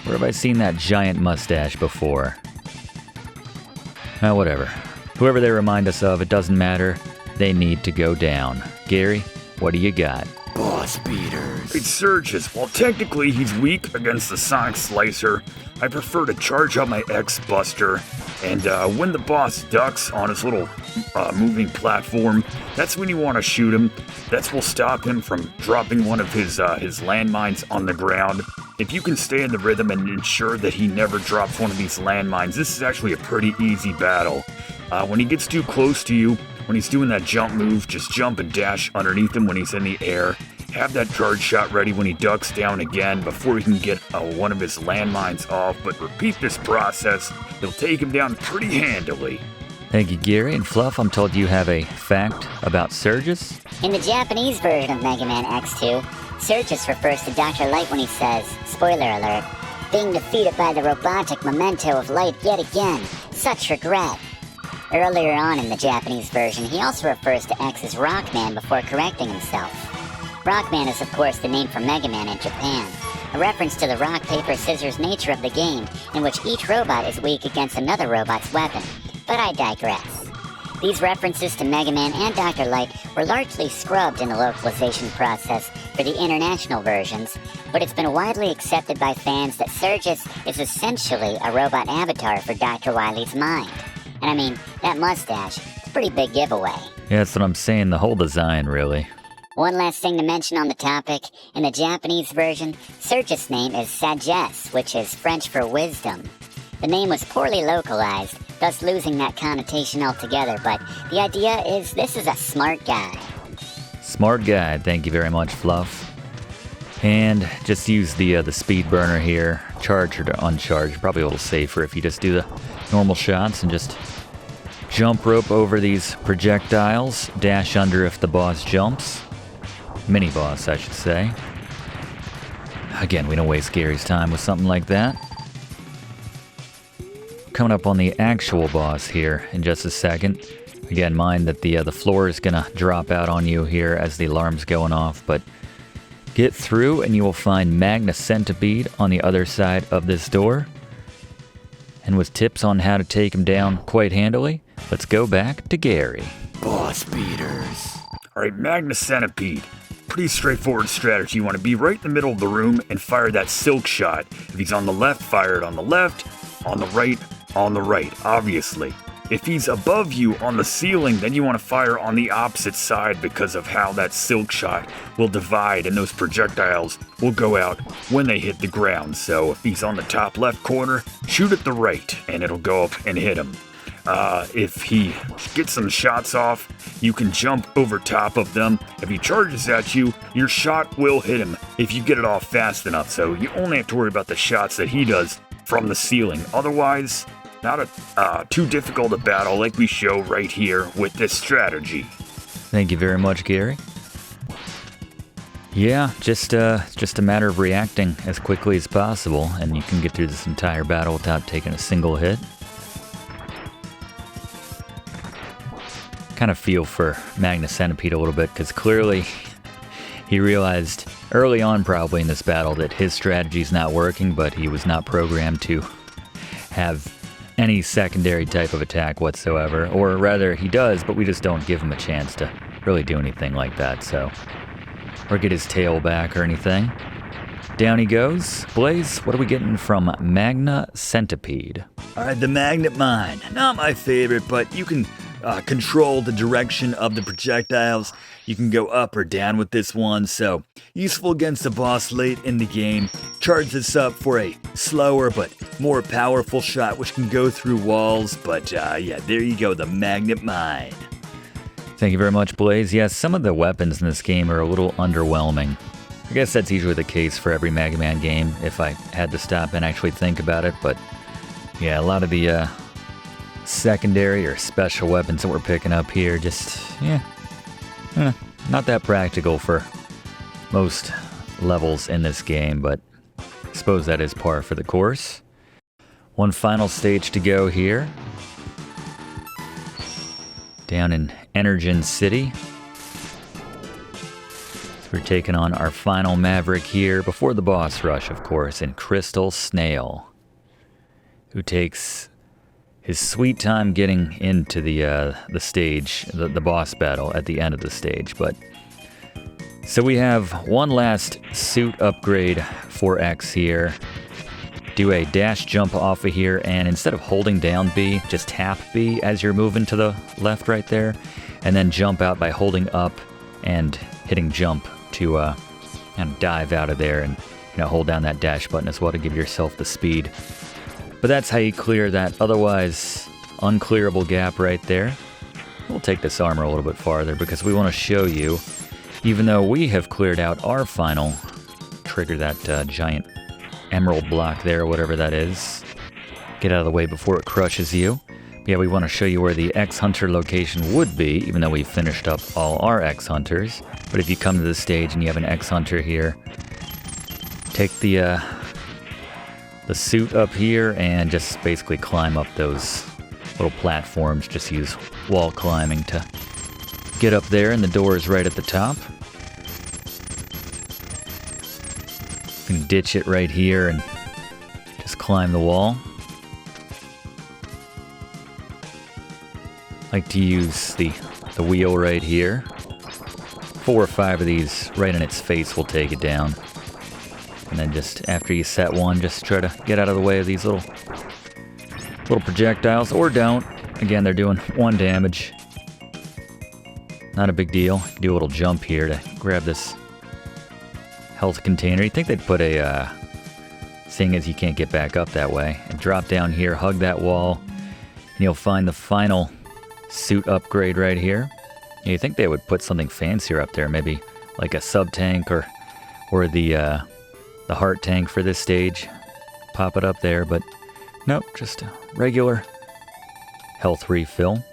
Where have I seen that giant mustache before? Whatever. Whoever they remind us of, it doesn't matter. They need to go down. Gary, what do you got? Boss beaters. It's Serges. While technically he's weak against the Sonic Slicer, I prefer to charge up my X-Buster, and when the boss ducks on his little moving platform, that's when you want to shoot him. That will stop him from dropping one of his landmines on the ground. If you can stay in the rhythm and ensure that he never drops one of these landmines, this is actually a pretty easy battle. When he gets too close to you, when he's doing that jump move, just jump and dash underneath him when he's in the air. Have that charge shot ready when he ducks down again before he can get one of his landmines off, but repeat this process. It'll take him down pretty handily. Thank you, Gary. And Fluff, I'm told you have a fact about Serges. In the Japanese version of Mega Man X2, Serges refers to Dr. Light when he says, spoiler alert, being defeated by the robotic memento of Light yet again. Such regret. Earlier on in the Japanese version, he also refers to X as Rockman before correcting himself. Rockman is of course the name for Mega Man in Japan, a reference to the rock, paper, scissors nature of the game, in which each robot is weak against another robot's weapon. But I digress. These references to Mega Man and Dr. Light were largely scrubbed in the localization process for the international versions, but it's been widely accepted by fans that Serges is essentially a robot avatar for Dr. Wily's mind. And I mean, that mustache, pretty big giveaway. Yeah, that's what I'm saying, the whole design, really. One last thing to mention on the topic, in the Japanese version, Serges' name is Sagesse, which is French for wisdom. The name was poorly localized, thus losing that connotation altogether, but the idea is this is a smart guy. Smart guy, thank you very much, Fluff. And just use the speed burner here, charge or to uncharge, probably a little safer if you just do the normal shots and just jump rope over these projectiles, dash under if the boss jumps. Mini boss, I should say. Again, we don't waste Gary's time with something like that. Coming up on the actual boss here in just a second. Again, mind that the floor is gonna drop out on you here as the alarm's going off, but get through and you will find Magna Centipede on the other side of this door. And with tips on how to take him down quite handily, let's go back to Gary. Boss beaters. Alright, Magna Centipede. Pretty straightforward strategy. You want to be right in the middle of the room and fire that silk shot. If he's on the left, fire it on the left. On the right, obviously. If he's above you on the ceiling, then you want to fire on the opposite side because of how that silk shot will divide and those projectiles will go out when they hit the ground. So if he's on the top left corner, shoot at the right and it'll go up and hit him. If he gets some shots off, you can jump over top of them. If he charges at you, your shot will hit him if you get it off fast enough. So you only have to worry about the shots that he does from the ceiling. Otherwise, not too difficult a battle like we show right here with this strategy. Thank you very much, Gary. Yeah, just a matter of reacting as quickly as possible, and you can get through this entire battle without taking a single hit. Kind of feel for Magna Centipede a little bit, because clearly he realized early on probably in this battle that his strategy's not working, but he was not programmed to have any secondary type of attack whatsoever. Or rather, he does, but we just don't give him a chance to really do anything like that, so. Or get his tail back or anything. Down he goes. Blaze, what are we getting from Magna Centipede? Alright, the magnet mine. Not my favorite, but you can control the direction of the projectiles. You can go up or down with this one, so useful against the boss late in the game. Charge this up for a slower but more powerful shot which can go through walls, but yeah, there you go, the magnet mine. Thank you very much, Blaze. Yes, some of the weapons in this game are a little underwhelming. I guess that's usually the case for every Mega Man game, if I had to stop and actually think about it, but yeah, a lot of the secondary or special weapons that we're picking up here just, not that practical for most levels in this game, but I suppose that is par for the course. One final stage to go here. Down in Energen City. So we're taking on our final Maverick here before the boss rush, of course, in Crystal Snail, who takes his sweet time getting into the stage, the boss battle at the end of the stage. But so we have one last suit upgrade for X here. Do a dash jump off of here, and instead of holding down B, just tap B as you're moving to the left right there, and then jump out by holding up and hitting jump to kind of dive out of there, and hold down that dash button as well to give yourself the speed. But that's how you clear that otherwise unclearable gap right there. We'll take this armor a little bit farther because we want to show you, even though we have cleared out our final, trigger that giant emerald block there, whatever that is. Get out of the way before it crushes you. But yeah, we want to show you where the X-Hunter location would be, even though we've finished up all our X-Hunters. But if you come to this stage and you have an X-Hunter here, take the suit up here and just basically climb up those little platforms. Just use wall climbing to get up there, and the door is right at the top. You can ditch it right here and just climb the wall. Like to use the wheel right here. 4 or 5 of these right in its face will take it down. And then just after you set one, just try to get out of the way of these little projectiles, or don't. Again, they're doing 1 damage. Not a big deal. You can do a little jump here to grab this health container. You'd think they'd put a seeing as you can't get back up that way. And drop down here, hug that wall, and you'll find the final suit upgrade right here. You think they would put something fancier up there, maybe like a sub-tank or the heart tank for this stage. Pop it up there, but nope, just a regular health refill.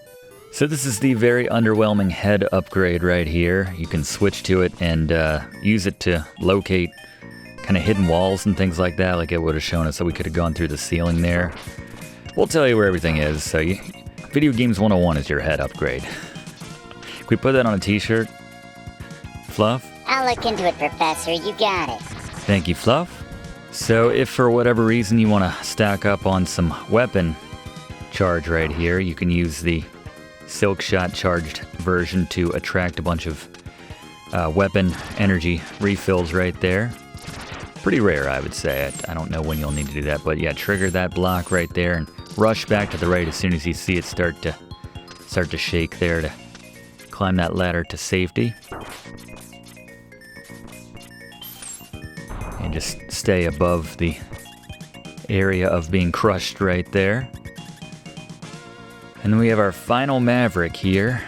So this is the very underwhelming head upgrade right here. You can switch to it and use it to locate kind of hidden walls and things like that, like it would have shown us that we could have gone through the ceiling there. We'll tell you where everything is. So Video Games 101 is your head upgrade. Can we put that on a t-shirt? Fluff? I'll look into it, Professor. You got it. Thank you, Fluff. So if for whatever reason you want to stack up on some weapon charge right here, you can use the Silk Shot charged version to attract a bunch of weapon energy refills right there. Pretty rare, I would say. I don't know when you'll need to do that, but yeah, trigger that block right there and rush back to the right as soon as you see it start to shake there to climb that ladder to safety. And just stay above the area of being crushed right there. And then we have our final Maverick here.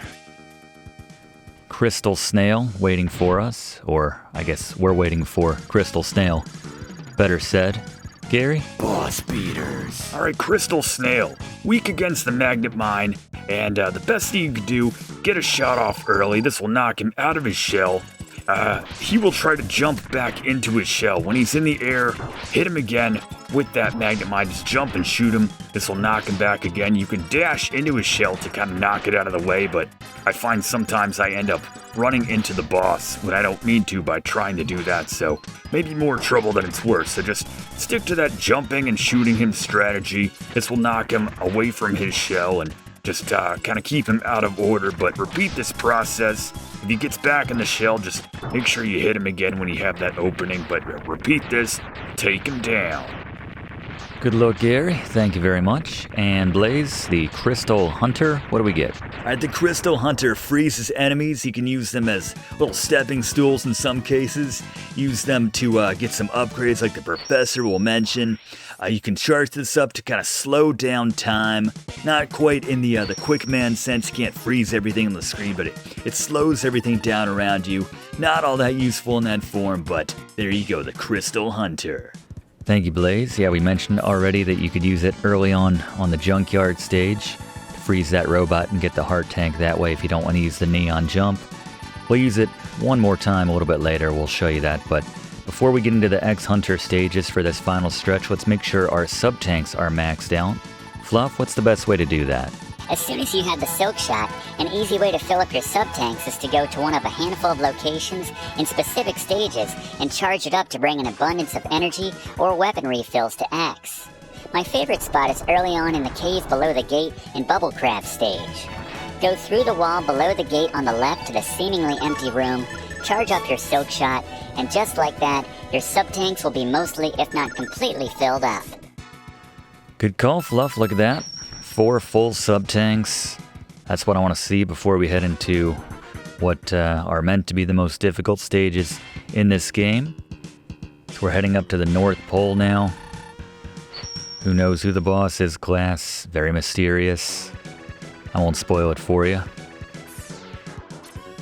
Crystal Snail waiting for us, or I guess we're waiting for Crystal Snail. Better said. Gary? Boss beaters. All right, Crystal Snail, weak against the magnet mine, and the best thing you could do, get a shot off early. This will knock him out of his shell. He will try to jump back into his shell. When he's in the air, hit him again with that magnet mine. Just jump and shoot him. This will knock him back again. You can dash into his shell to kind of knock it out of the way, but I find sometimes I end up running into the boss when I don't mean to by trying to do that, so maybe more trouble than it's worth. So just stick to that jumping and shooting him strategy. This will knock him away from his shell and just kind of keep him out of order, but repeat this process. If he gets back in the shell, just make sure you hit him again when you have that opening, but repeat this, take him down. Good luck, Gary. Thank you very much. And Blaze, the Crystal Hunter, what do we get? Alright, the Crystal Hunter freezes enemies. You can use them as little stepping stools in some cases. Use them to get some upgrades like the Professor will mention. You can charge this up to kind of slow down time. Not quite in the Quick Man sense. You can't freeze everything on the screen, but it slows everything down around you. Not all that useful in that form, but there you go, the Crystal Hunter. Thank you, Blaze. Yeah, we mentioned already that you could use it early on the junkyard stage to freeze that robot and get the heart tank that way if you don't want to use the neon jump. We'll use it one more time a little bit later. We'll show you that, but before we get into the X-Hunter stages for this final stretch, let's make sure our sub-tanks are maxed out. Fluff, what's the best way to do that? As soon as you have the Silk Shot, an easy way to fill up your sub-tanks is to go to one of a handful of locations in specific stages and charge it up to bring an abundance of energy or weapon refills to X. My favorite spot is early on in the cave below the gate in Bubble Crab stage. Go through the wall below the gate on the left to the seemingly empty room, charge up your Silk Shot, and just like that, your sub-tanks will be mostly, if not completely, filled up. Good call, Fluff. Look at that. 4 full sub-tanks. That's what I want to see before we head into what are meant to be the most difficult stages in this game. So we're heading up to the North Pole now. Who knows who the boss is, class? Very mysterious. I won't spoil it for you.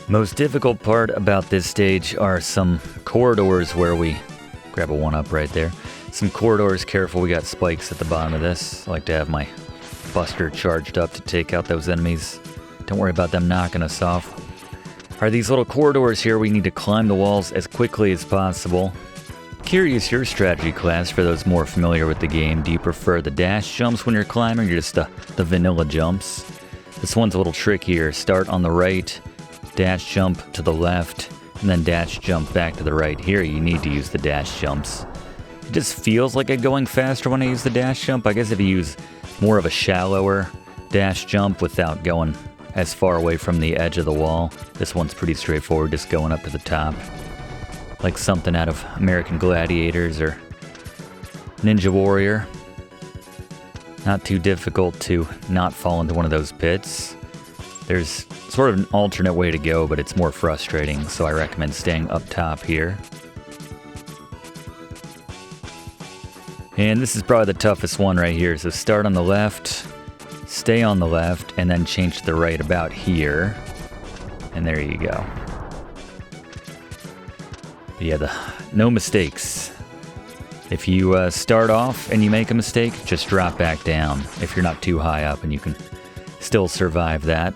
Most difficult part about this stage are some corridors where we... Grab a 1-up right there. Some corridors, careful, we got spikes at the bottom of this. I like to have my Buster charged up to take out those enemies. Don't worry about them knocking us off. Are these little corridors here? We need to climb the walls as quickly as possible. Curious your strategy, class, for those more familiar with the game. Do you prefer the dash jumps when you're climbing, or just the vanilla jumps? This one's a little trickier. Start on the right, dash jump to the left, and then dash jump back to the right. Here you need to use the dash jumps. It just feels like it's going faster when I use the dash jump. I guess if you use more of a shallower dash jump without going as far away from the edge of the wall, this one's pretty straightforward, just going up to the top. Like something out of American Gladiators or Ninja Warrior. Not too difficult to not fall into one of those pits. There's sort of an alternate way to go, but it's more frustrating, so I recommend staying up top here. And this is probably the toughest one right here. So start on the left, stay on the left, and then change to the right about here. And there you go. But yeah, no mistakes. If you start off and you make a mistake, just drop back down if you're not too high up and you can still survive that.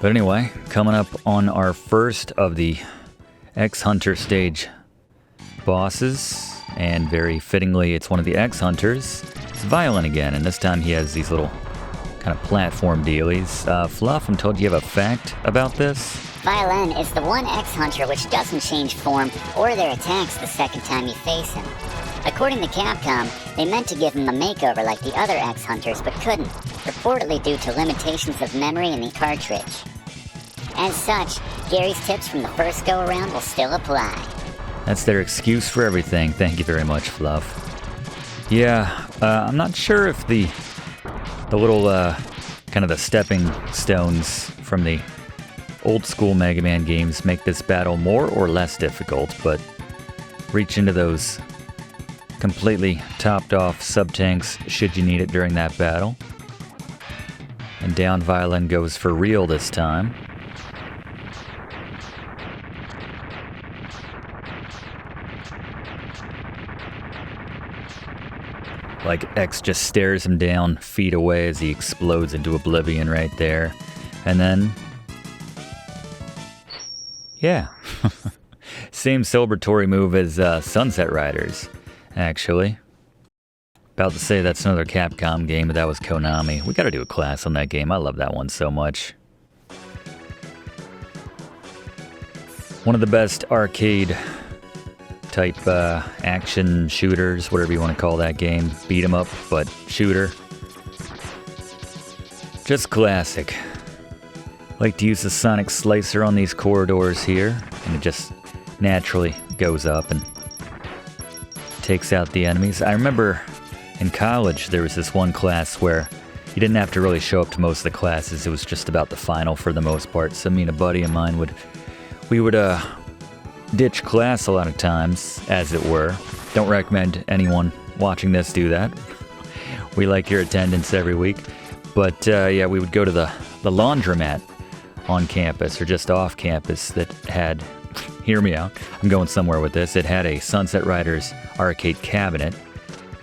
But anyway, coming up on our first of the X-Hunter stage bosses, and very fittingly, it's one of the X-Hunters. It's Violen again, and this time he has these little kind of platform dealies. Fluff, I'm told you have a fact about this? Violen is the one X-Hunter which doesn't change form or their attacks the second time you face him. According to Capcom, they meant to give him a makeover like the other X-Hunters, but couldn't, reportedly due to limitations of memory in the cartridge. As such, Gary's tips from the first go-around will still apply. That's their excuse for everything. Thank you very much, Fluff. Yeah, I'm not sure if the little, kind of the stepping stones from the old school Mega Man games make this battle more or less difficult, but reach into those completely topped off sub-tanks should you need it during that battle. And down Violen goes for real this time. Like X just stares him down feet away as he explodes into oblivion right there. And then, yeah, same celebratory move as Sunset Riders, actually. About to say that's another Capcom game, but that was Konami. We gotta do a class on that game. I love that one so much. One of the best arcade type action shooters, whatever you want to call that game. Beat 'em up, but shooter. Just classic. Like to use the Sonic Slicer on these corridors here, and it just naturally goes up and takes out the enemies. I remember in college there was this one class where you didn't have to really show up to most of the classes. It was just about the final for the most part. So me and a buddy of mine would ditch class a lot of times, as it were. Don't recommend anyone watching this do that. We like your attendance every week. But yeah, we would go to the laundromat on campus or just off campus that had, hear me out, I'm going somewhere with this. It had a Sunset Riders arcade cabinet.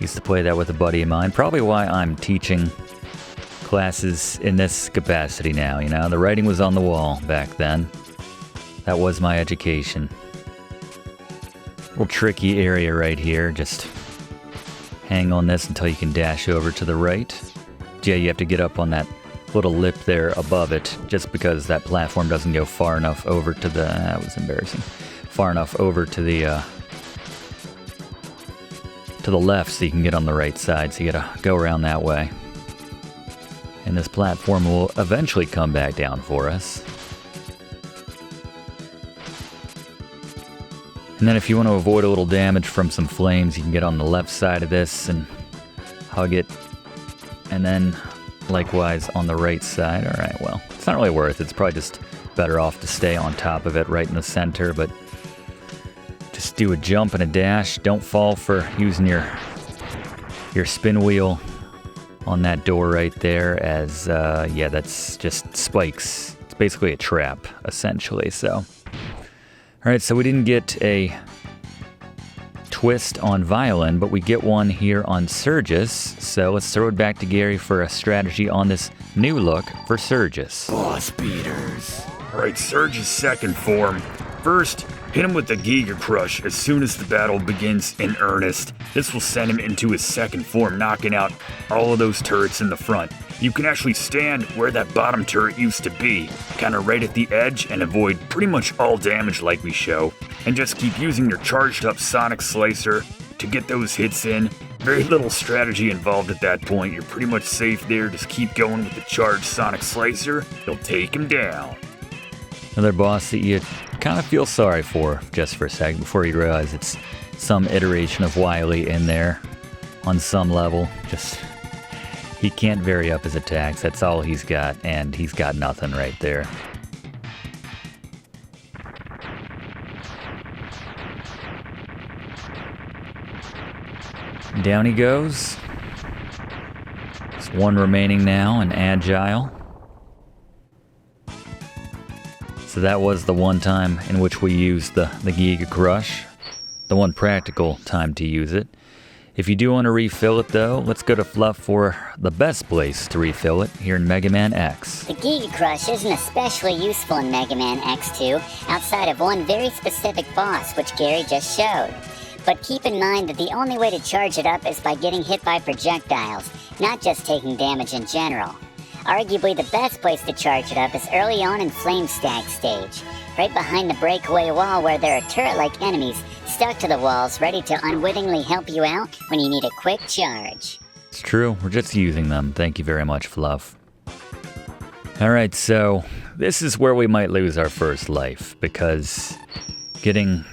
Used to play that with a buddy of mine. Probably why I'm teaching classes in this capacity now, you know. The writing was on the wall back then. That was my education. Little tricky area right here. Just hang on this until you can dash over to the right. Yeah, you have to get up on that little lip there above it, just because that platform doesn't go far enough over to the... That was embarrassing. Far enough over to the left so you can get on the right side, so you gotta go around that way. And this platform will eventually come back down for us. And then if you want to avoid a little damage from some flames, you can get on the left side of this and hug it. And then likewise on the right side. All right, well, it's not really worth it. It's probably just better off to stay on top of it right in the center, but just do a jump and a dash. Don't fall for using your spin wheel on that door right there, as yeah, that's just spikes. It's basically a trap, essentially, so... Alright, so we didn't get a twist on Violen, but we get one here on Serges, so let's throw it back to Gary for a strategy on this new look for Serges. Boss beaters. Alright, Serges' second form. First, hit him with the Giga Crush as soon as the battle begins in earnest. This will send him into his second form, knocking out all of those turrets in the front. You can actually stand where that bottom turret used to be, kind of right at the edge, and avoid pretty much all damage like we show, and just keep using your charged up Sonic Slicer to get those hits in. Very little strategy involved at that point. You're pretty much safe there. Just keep going with the charged Sonic Slicer. You'll take him down. Another boss that you kind of feel sorry for just for a second before you realize it's some iteration of Wily in there on some level. Just, he can't vary up his attacks. That's all he's got, and he's got nothing right there. Down he goes. There's one remaining now, an Agile. So that was the one time in which we used the Giga Crush. The one practical time to use it. If you do want to refill it though, let's go to Fluff for the best place to refill it here in Mega Man X. The Giga Crush isn't especially useful in Mega Man X2 outside of one very specific boss, which Gary just showed. But keep in mind that the only way to charge it up is by getting hit by projectiles, not just taking damage in general. Arguably the best place to charge it up is early on in Flame Stag stage, right behind the breakaway wall where there are turret-like enemies stuck to the walls ready to unwittingly help you out when you need a quick charge. It's true, we're just using them. Thank you very much, Fluff. Alright, so this is where we might lose our first life, because getting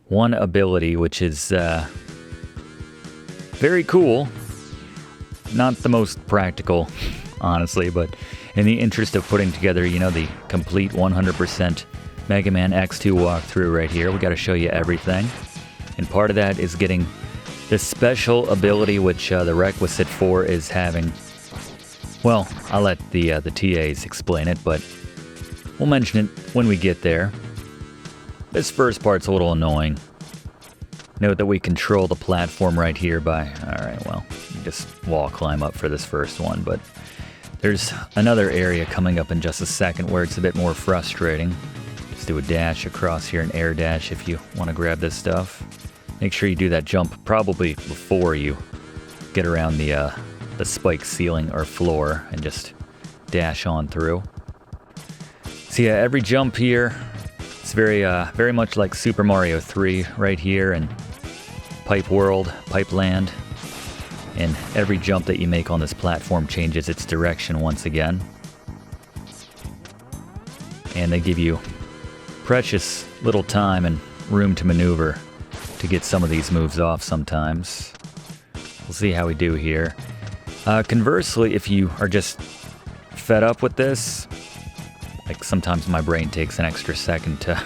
one ability, which is very cool, not the most practical, honestly, but in the interest of putting together, you know, the complete 100% Mega Man X2 walkthrough right here, we got to show you everything. And part of that is getting this special ability, which the requisite for is having, well, I'll let the TAs explain it, but we'll mention it when we get there. This first part's a little annoying. Note that we control the platform right here by, alright, well, you just wall climb up for this first one, but there's another area coming up in just a second where it's a bit more frustrating. Just do a dash across here, an air dash if you want to grab this stuff. Make sure you do that jump probably before you get around the spike ceiling or floor and just dash on through. So yeah, every jump here, it's very much like Super Mario 3 right here and Pipe World, Pipe Land. And every jump that you make on this platform changes its direction once again. And they give you precious little time and room to maneuver to get some of these moves off sometimes. We'll see how we do here. Conversely, if you are just fed up with this, like sometimes my brain takes an extra second to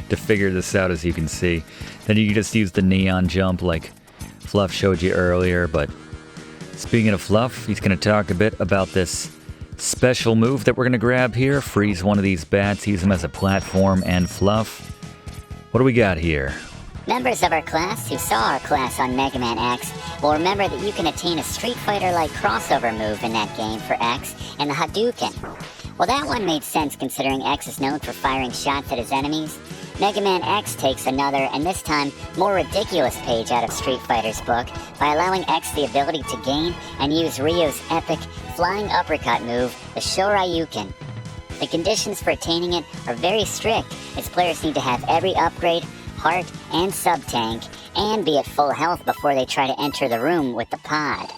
to figure this out, as you can see, then you can just use the neon jump like Fluff showed you earlier. But speaking of Fluff, he's going to talk a bit about this special move that we're going to grab here. Freeze one of these bats, use them as a platform, and Fluff, what do we got here? Members of our class who saw our class on Mega Man X will remember that you can attain a Street Fighter-like crossover move in that game for X and the Hadouken. Well, that one made sense considering X is known for firing shots at his enemies. Mega Man X takes another, and this time, more ridiculous page out of Street Fighter's book by allowing X the ability to gain and use Ryu's epic flying uppercut move, the Shoryuken. The conditions for attaining it are very strict, as players need to have every upgrade, heart, and sub-tank, and be at full health before they try to enter the room with the pod.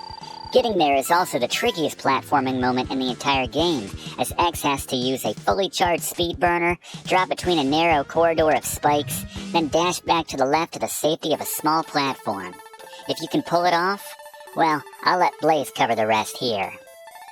Getting there is also the trickiest platforming moment in the entire game, as X has to use a fully charged speed burner, drop between a narrow corridor of spikes, then dash back to the left to the safety of a small platform. If you can pull it off, well, I'll let Blaze cover the rest here.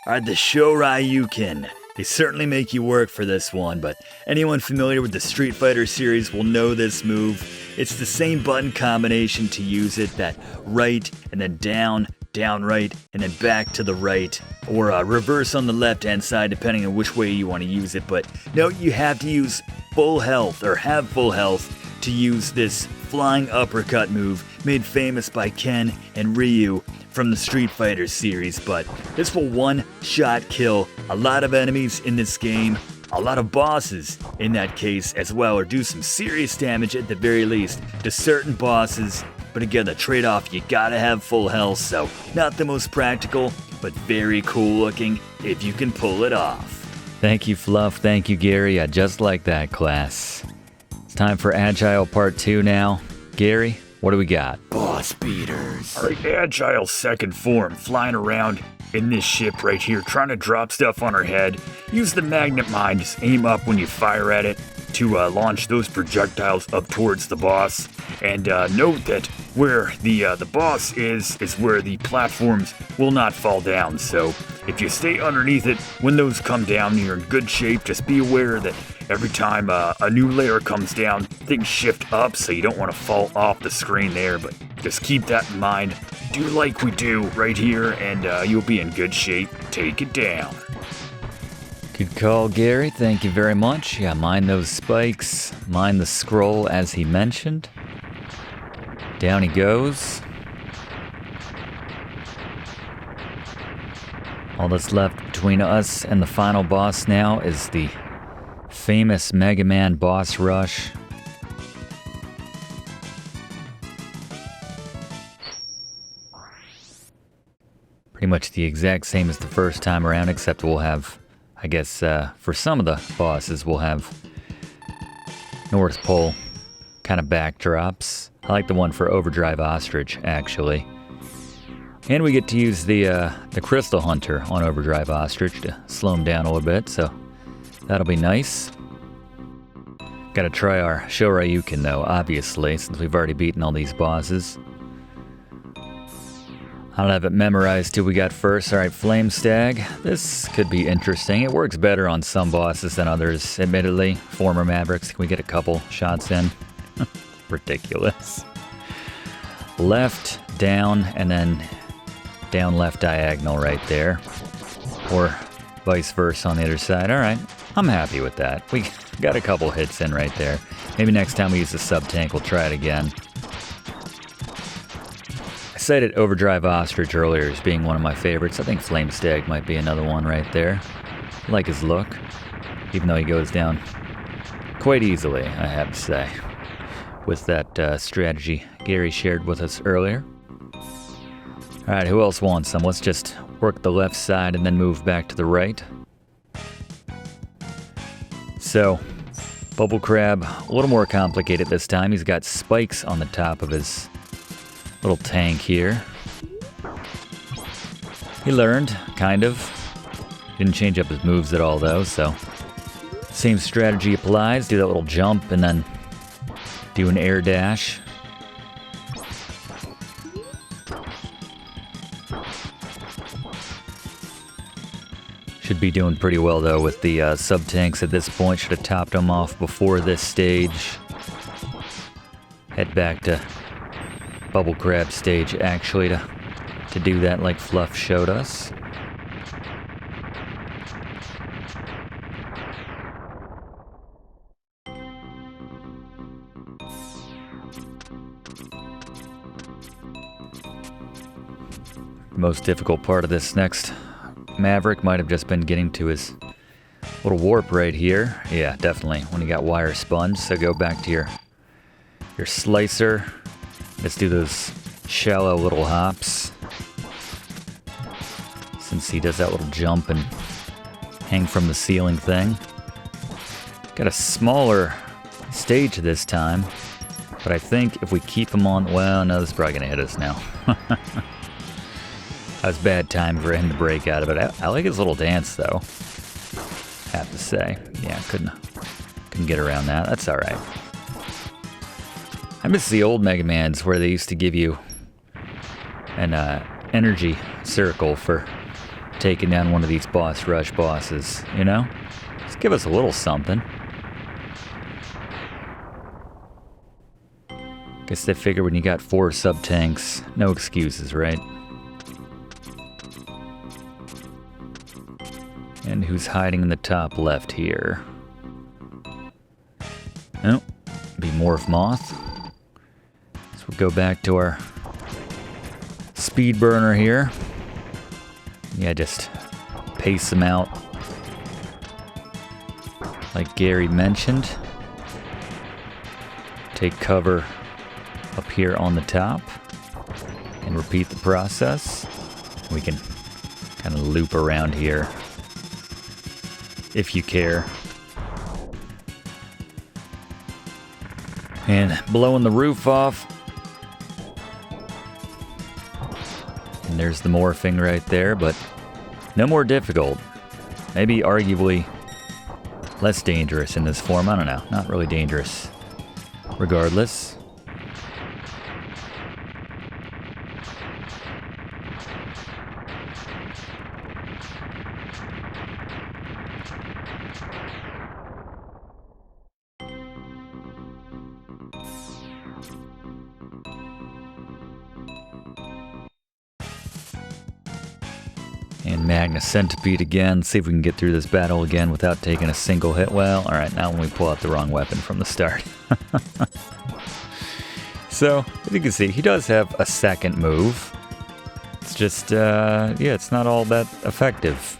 Alright, the Shoryuken. They certainly make you work for this one, but anyone familiar with the Street Fighter series will know this move. It's the same button combination to use it, that right and then down, down right, and then back to the right, or reverse on the left hand side depending on which way you want to use it. But note you have to use full health, or have full health, to use this flying uppercut move made famous by Ken and Ryu from the Street Fighter series. But this will one-shot kill a lot of enemies in this game, a lot of bosses in that case as well, or do some serious damage at the very least to certain bosses. But again, the trade-off, you gotta have full health, so not the most practical, but very cool looking if you can pull it off. Thank you, Fluff. Thank you, Gary. I just like that, class. It's time for Agile Part 2 now. Gary, what do we got? Boss beaters. Alright, Agile's second form, flying around in this ship right here, trying to drop stuff on her head. Use the magnet mine, just aim up when you fire at it to launch those projectiles up towards the boss. And note that where the boss is where the platforms will not fall down. So if you stay underneath it, when those come down, you're in good shape. Just be aware that every time a new layer comes down, things shift up, so you don't want to fall off the screen there. But Just keep that in mind. Do like we do right here, and you'll be in good shape. Take it down. Good call, Gary. Thank you very much. Yeah, mind those spikes. Mind the scroll as he mentioned. Down he goes. All that's left between us and the final boss now is the famous Mega Man boss rush. Pretty much the exact same as the first time around, except we'll have, I guess, for some of the bosses, we'll have North Pole kind of backdrops. I like the one for Overdrive Ostrich, actually. And we get to use the Crystal Hunter on Overdrive Ostrich to slow him down a little bit, so that'll be nice. Gotta try our Shoryuken, though, obviously, since we've already beaten all these bosses. I don't have it memorized till we got first. Alright, Flame Stag. This could be interesting. It works better on some bosses than others, admittedly. Former Mavericks, can we get a couple shots in? Ridiculous. Left, down, and then down left diagonal right there. Or vice versa on the other side. Alright, I'm happy with that. We got a couple hits in right there. Maybe next time we use the sub-tank, we'll try it again. I cited Overdrive Ostrich earlier as being one of my favorites. I think Flame Stag might be another one right there. I like his look, even though he goes down quite easily, I have to say, with that strategy Gary shared with us earlier. Alright, who else wants some? Let's just work the left side and then move back to the right. So, Bubble Crab, a little more complicated this time. He's got spikes on the top of his little tank here. He learned, kind of. Didn't change up his moves at all, though, so same strategy applies. Do that little jump and then do an air dash. Should be doing pretty well, though, with the sub-tanks at this point. Should have topped them off before this stage. Head back to Bubble Crab stage, actually, to do that like Fluff showed us. The most difficult part of this next Maverick might have just been getting to his little warp right here. Yeah, definitely, when you got wire sponge. So go back to your slicer. Let's do those shallow little hops. Since he does that little jump and hang from the ceiling thing. Got a smaller stage this time, but I think if we keep him on, well, no, this is probably gonna hit us now. That was bad time for him to break out of it. I like his little dance, though. Have to say, yeah, couldn't get around that. That's all right. I miss the old Mega Mans where they used to give you an energy circle for taking down one of these boss rush bosses, you know? Just give us a little something. Guess they figure when you got 4 sub-tanks, no excuses, right? And who's hiding in the top left here? Oh, be Morph Moth. So we'll go back to our speed burner here. Yeah, just pace them out like Gary mentioned. Take cover up here on the top and repeat the process. We can kind of loop around here if you care. And blowing the roof off. And there's the morphing right there, but no more difficult. Maybe arguably less dangerous in this form. I don't know. Not really dangerous. Regardless. And Magna Centipede again. See if we can get through this battle again without taking a single hit. Well, alright, now when we pull out the wrong weapon from the start. So, as you can see, he does have a second move. It's just, yeah, it's not all that effective.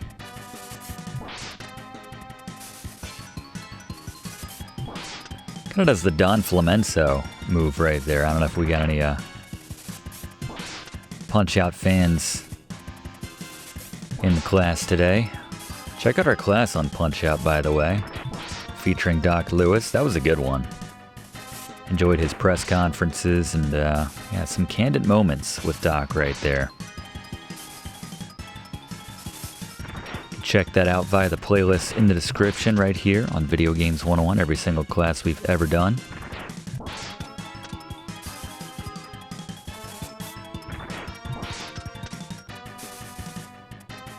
Kind of does the Don Flamenco move right there. I don't know if we got any Punch-Out fans in the class today. Check out our class on Punch-Out, by the way, featuring Doc Lewis. That was a good one. Enjoyed his press conferences and, yeah, some candid moments with Doc right there. Check that out via the playlist in the description right here on Video Games 101, every single class we've ever done.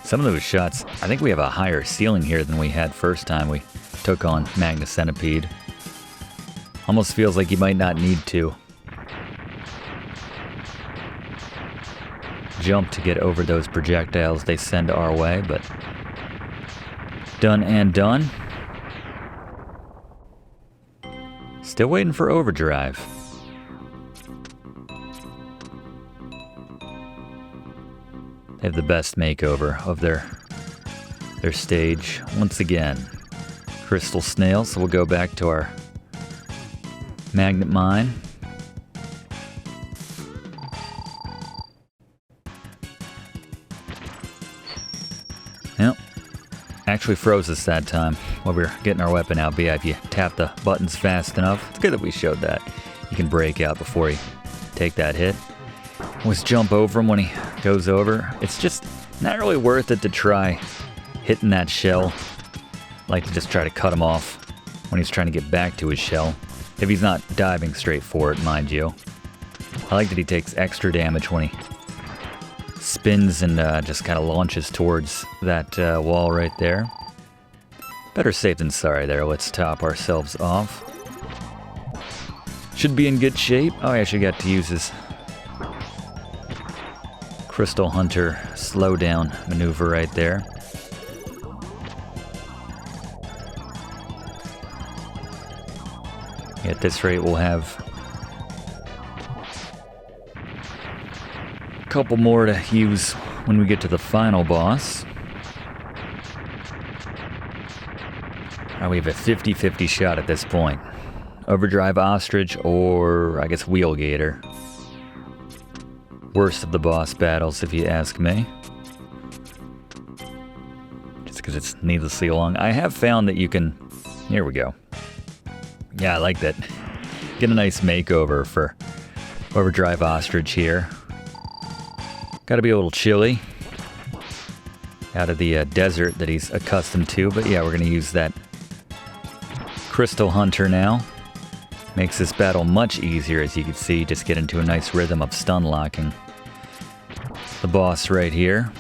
Some of those shots, I think we have a higher ceiling here than we had first time we took on Magna Centipede. Almost feels like you might not need to jump to get over those projectiles they send our way, but done and done. Still waiting for Overdrive. They have the best makeover of their stage once again. Crystal Snail, so we'll go back to our magnet mine. Yep. Actually froze us that time while we were getting our weapon out. But yeah, if you tap the buttons fast enough, it's good that we showed that. You can break out before you take that hit. Always jump over him when he goes over. It's just not really worth it to try hitting that shell. I like to just try to cut him off when he's trying to get back to his shell. If he's not diving straight for it, mind you. I like that he takes extra damage when he spins and just kind of launches towards that wall right there. Better safe than sorry there. Let's top ourselves off. Should be in good shape. Oh, I actually got to use his Crystal Hunter slowdown maneuver right there. At this rate, we'll have a couple more to use when we get to the final boss. We have a 50-50 shot at this point. Overdrive Ostrich or, I guess, Gator. Worst of the boss battles, if you ask me. Just because it's needlessly long. I have found that you can... Here we go. Yeah, I like that. Get a nice makeover for Overdrive Ostrich here. Gotta be a little chilly out of the desert that he's accustomed to. But yeah, we're gonna use that Crystal Hunter now. Makes this battle much easier, as you can see. Just get into a nice rhythm of stun locking the boss right here.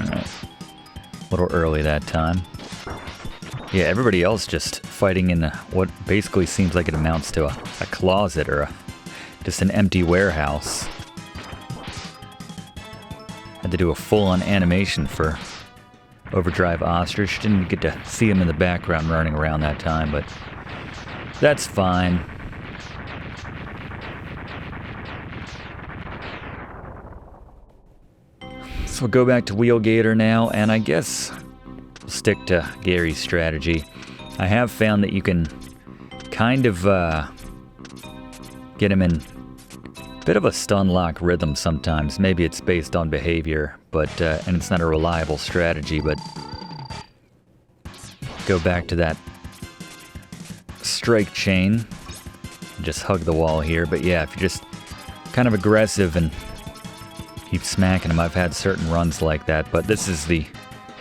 Alright. A little early that time. Yeah, everybody else just fighting in what basically seems like it amounts to a closet or just an empty warehouse. Had to do a full-on animation for Overdrive Ostrich. Didn't get to see him in the background running around that time, but that's fine. So we'll go back to Gator now, and I guess we'll stick to Gary's strategy. I have found that you can kind of get him in a bit of a stun lock rhythm sometimes. Maybe it's based on behavior, but and it's not a reliable strategy, but go back to that strike chain. Just hug the wall here, but yeah, if you're just kind of aggressive and keep smacking him, I've had certain runs like that, but this is the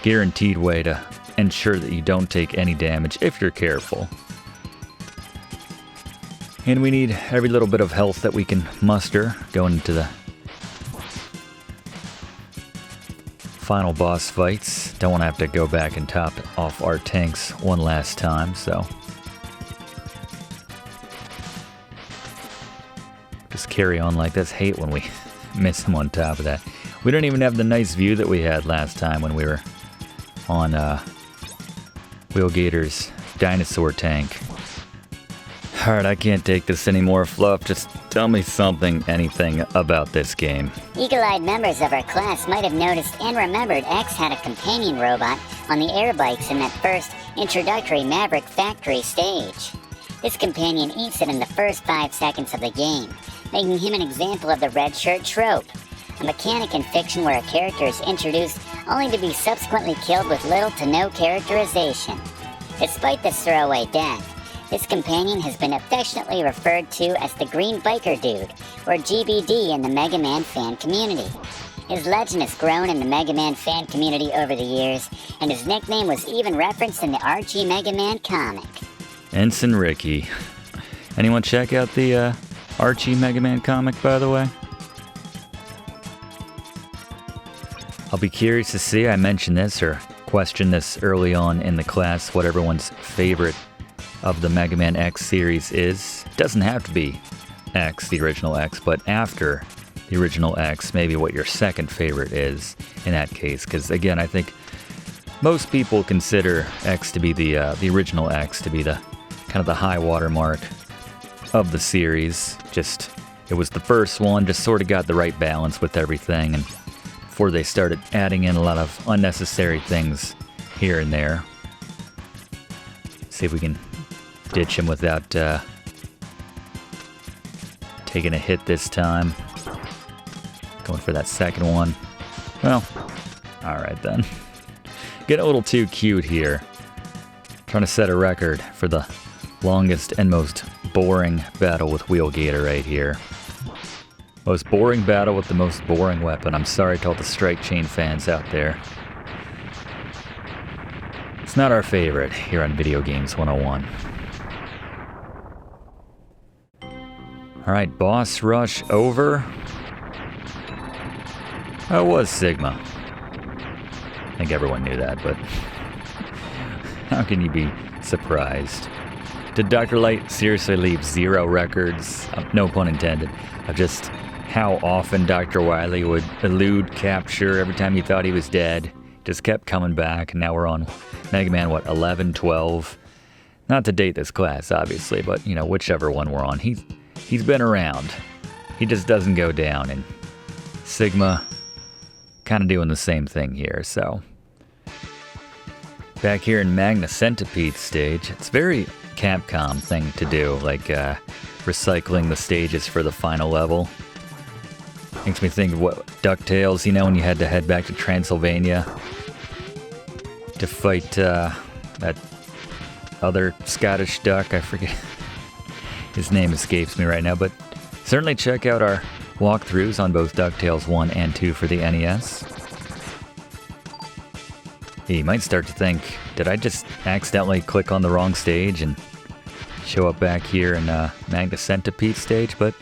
guaranteed way to ensure that you don't take any damage if you're careful. And we need every little bit of health that we can muster going into the final boss fights. Don't want to have to go back and top off our tanks one last time, so just carry on like this. Hate when we miss them on top of that. We don't even have the nice view that we had last time when we were on Wheel Gator's dinosaur tank. Alright, I can't take this anymore, Fluff. Just tell me something, anything about this game. Eagle-eyed members of our class might have noticed and remembered X had a companion robot on the air bikes in that first introductory Maverick Factory stage. This companion eats it in the first 5 seconds of the game, making him an example of the red shirt trope, a mechanic in fiction where a character is introduced only to be subsequently killed with little to no characterization. Despite this throwaway death, this companion has been affectionately referred to as the Green Biker Dude, or GBD in the Mega Man fan community. His legend has grown in the Mega Man fan community over the years, and his nickname was even referenced in the RG Mega Man comic. Ensign Ricky. Anyone check out the Archie Mega Man comic, by the way? I'll be curious to see, I mentioned this or questioned this early on in the class, what everyone's favorite of the Mega Man X series is. It doesn't have to be X, the original X, but after the original X, maybe what your second favorite is in that case. Because again, I think most people consider X to be the original X to be the kind of the high watermark of the series. Just, it was the first one, just sort of got the right balance with everything, and before they started adding in a lot of unnecessary things here and there. See if we can ditch him without taking a hit this time. Going for that second one. Well, alright then. Getting a little too cute here. Trying to set a record for the longest and most boring battle with Wheel Gator right here. Most boring battle with the most boring weapon. I'm sorry to all the Strike Chain fans out there. It's not our favorite here on Video Games 101. Alright, boss rush over. Oh, it was Sigma. I think everyone knew that, but how can you be surprised? Did Dr. Light seriously leave 0 records, no pun intended, of just how often Dr. Wily would elude capture every time you thought he was dead? Just kept coming back, and now we're on Mega Man, 11, 12? Not to date this class, obviously, but, you know, whichever one we're on. He's been around. He just doesn't go down, and Sigma kind of doing the same thing here, so. Back here in Magna Centipede stage, it's very Capcom thing to do, like recycling the stages for the final level. Makes me think of what DuckTales, you know, when you had to head back to Transylvania to fight that other Scottish duck, I forget. His name escapes me right now, but certainly check out our walkthroughs on both DuckTales 1 and 2 for the NES. You might start to think, did I just accidentally click on the wrong stage and show up back here in Magna Centipede stage? But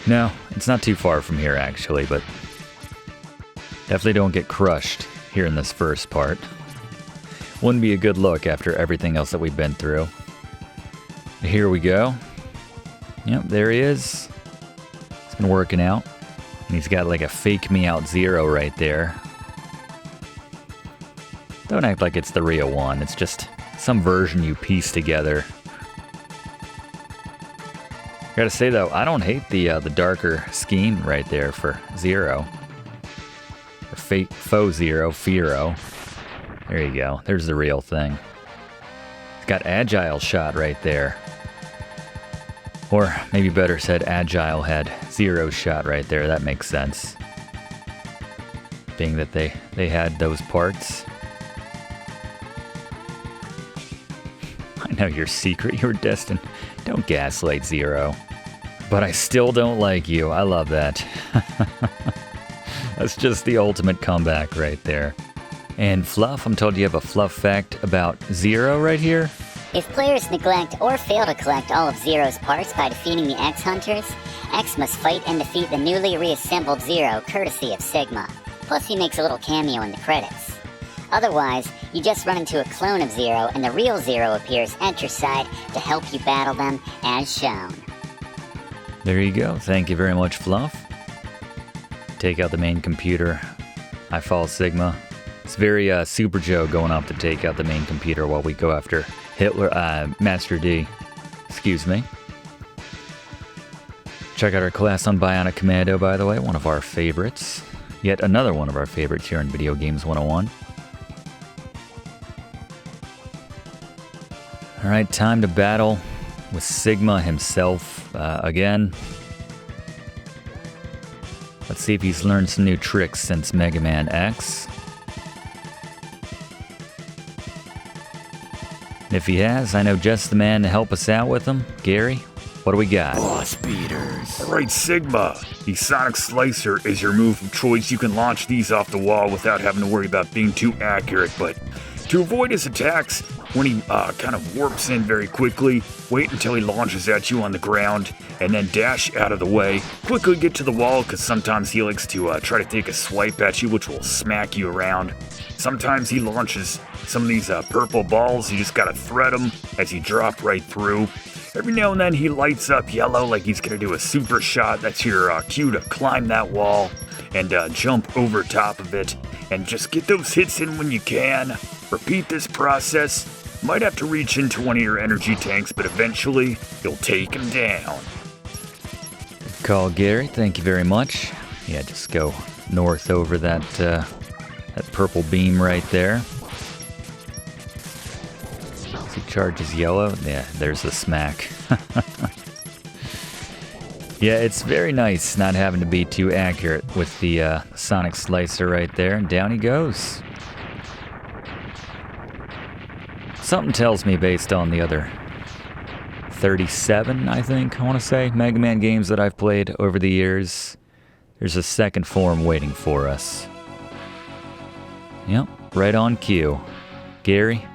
no, it's not too far from here actually, but definitely don't get crushed here in this first part. Wouldn't be a good look after everything else that we've been through. Here we go. Yep, there he is. It's been working out. And he's got like a fake me out 0 right there. Don't act like it's the real one. It's just some version you piece together. Gotta say though, I don't hate the darker scheme right there for 0. Or faux 0, Firo. There you go. There's the real thing. It's got Agile shot right there. Or maybe better said, Agile had 0 shot right there. That makes sense. Being that they had those parts. I know your secret. You're destined. Don't gaslight 0. But I still don't like you. I love that. That's just the ultimate comeback right there. And Fluff, I'm told you have a Fluff fact about 0 right here. If players neglect or fail to collect all of Zero's parts by defeating the X-Hunters, X must fight and defeat the newly reassembled Zero courtesy of Sigma. Plus he makes a little cameo in the credits. Otherwise, you just run into a clone of Zero and the real Zero appears at your side to help you battle them as shown. There you go. Thank you very much, Fluff. take out the main computer. I fall Sigma. It's very Super Joe going off to take out the main computer while we go after Master D. Excuse me. Check out our class on Bionic Commando, by the way, one of our favorites. Yet another one of our favorites here in Video Games 101. Alright, time to battle with Sigma himself again. Let's see if he's learned some new tricks since Mega Man X. And if he has, I know just the man to help us out with him. Gary, what do we got? Boss beaters. Alright, Sigma. The Sonic Slicer is your move of choice. You can launch these off the wall without having to worry about being too accurate, but to avoid his attacks, when he kind of warps in very quickly, wait until he launches at you on the ground, and then dash out of the way. Quickly get to the wall, because sometimes he likes to try to take a swipe at you, which will smack you around. Sometimes he launches some of these purple balls. You just gotta thread them as you drop right through. Every now and then he lights up yellow like he's gonna do a super shot. That's your cue to climb that wall and jump over top of it. And just get those hits in when you can. Repeat this process. Might have to reach into one of your energy tanks, but eventually you'll take him down. Good call, Gary. Thank you very much. Yeah, just go north over that purple beam right there. As he charges yellow, yeah, there's the smack. Yeah, it's very nice not having to be too accurate with the Sonic Slicer right there, and down he goes. Something tells me, based on the other 37, I think, I want to say, Mega Man games that I've played over the years, there's a second form waiting for us. Yep, right on cue. Gary,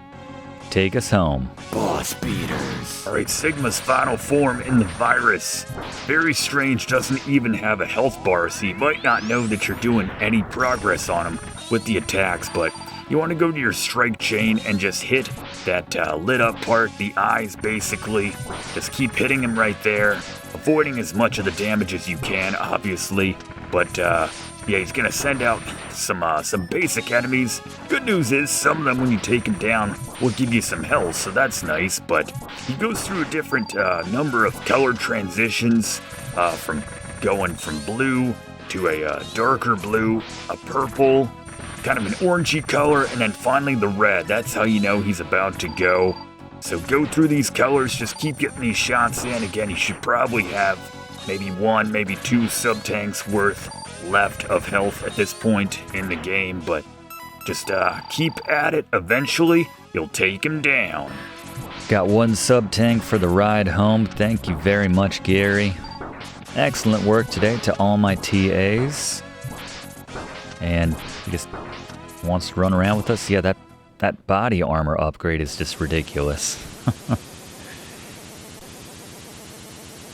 take us home. Boss beaters. Alright, Sigma's final form in the virus. Very strange, doesn't even have a health bar, so you might not know that you're doing any progress on him with the attacks, but you want to go to your strike chain and just hit that lit up part, the eyes basically. Just keep hitting him right there, avoiding as much of the damage as you can, obviously. But yeah, he's gonna send out some basic enemies. Good news is, some of them, when you take him down, will give you some health, so that's nice. But he goes through a different number of color transitions, from going from blue to a darker blue, a purple, kind of an orangey color, and then finally the red. That's how you know he's about to go. So go through these colors, just keep getting these shots in. Again, you should probably have maybe one, maybe two sub-tanks worth left of health at this point in the game, but just keep at it. Eventually, you'll take him down. Got one sub-tank for the ride home. Thank you very much, Gary. Excellent work today to all my TAs. And he just wants to run around with us. Yeah, that body armor upgrade is just ridiculous.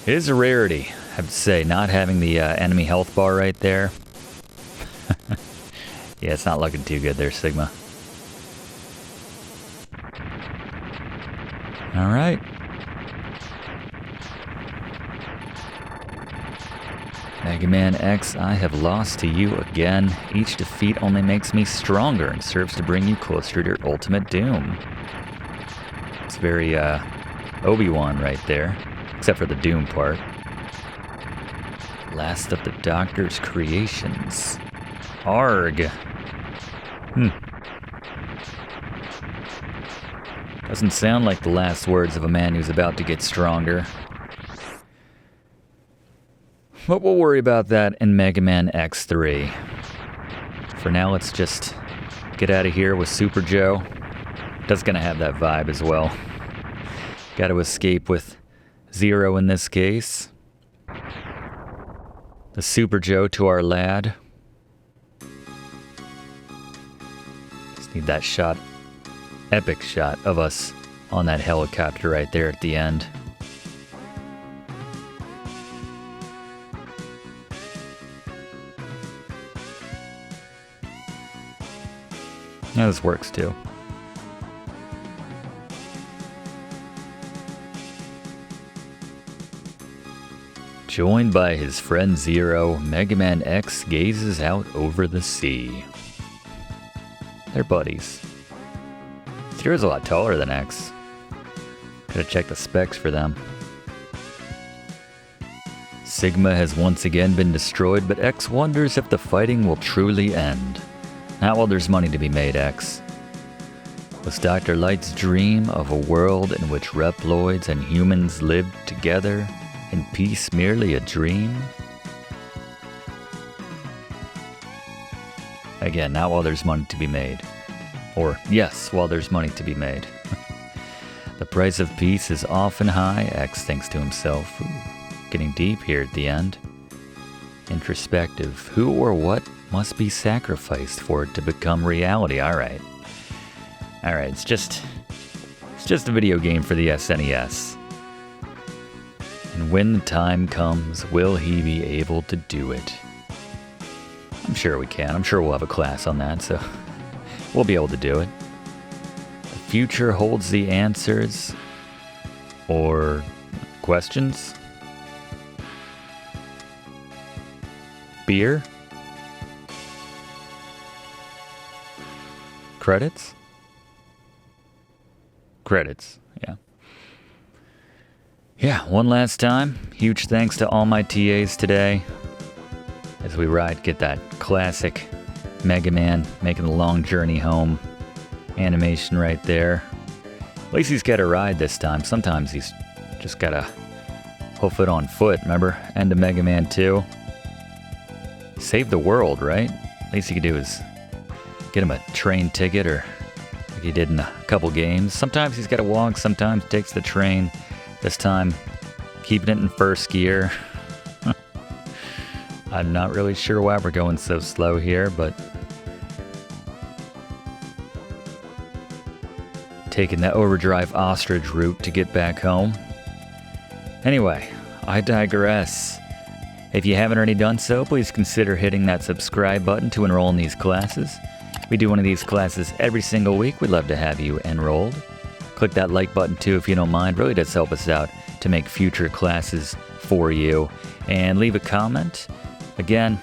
It is a rarity, I have to say, not having the enemy health bar right there. Yeah, it's not looking too good there, Sigma. Alright. Mega Man X, I have lost to you again. Each defeat only makes me stronger and serves to bring you closer to your ultimate doom. It's very Obi-Wan right there, except for the doom part. Last of the Doctor's creations. Arg. Doesn't sound like the last words of a man who's about to get stronger. But we'll worry about that in Mega Man X3. For now, let's just get out of here with Super Joe. That's gonna have that vibe as well. Gotta escape with Zero in this case. The Super Joe to our lad. Just need that shot. Epic shot of us on that helicopter right there at the end. Yeah, this works too. Joined by his friend Zero, Mega Man X gazes out over the sea. They're buddies. Zero's a lot taller than X. Gotta check the specs for them. Sigma has once again been destroyed, but X wonders if the fighting will truly end. Not while there's money to be made, X. Was Dr. Light's dream of a world in which Reploids and humans lived together in peace merely a dream? Again, not while there's money to be made. Or, yes, while there's money to be made. The price of peace is often high, X thinks to himself. Ooh, getting deep here at the end. Introspective. Who or what must be sacrificed for it to become reality? Alright, it's just a video game for the SNES. And when the time comes, will he be able to do it? I'm sure we can. I'm sure we'll have a class on that, so we'll be able to do it. The future holds the answers. Or questions? Beer? Credits? Credits, yeah. Yeah, one last time, huge thanks to all my TAs today. As we get that classic Mega Man making the long journey home animation right there. At least he's got a ride this time. Sometimes he's just got a hoof it on foot, remember? End of Mega Man 2. Save the world, right? Least he could do is get him a train ticket, or like he did in a couple games. Sometimes he's got to walk, sometimes takes the train. This time, keeping it in first gear. I'm not really sure why we're going so slow here, but taking the Overdrive Ostrich route to get back home. Anyway, I digress. If you haven't already done so, please consider hitting that subscribe button to enroll in these classes. We do one of these classes every single week. We'd love to have you enrolled. Click that like button too if you don't mind. Really does help us out to make future classes for you. And leave a comment. Again,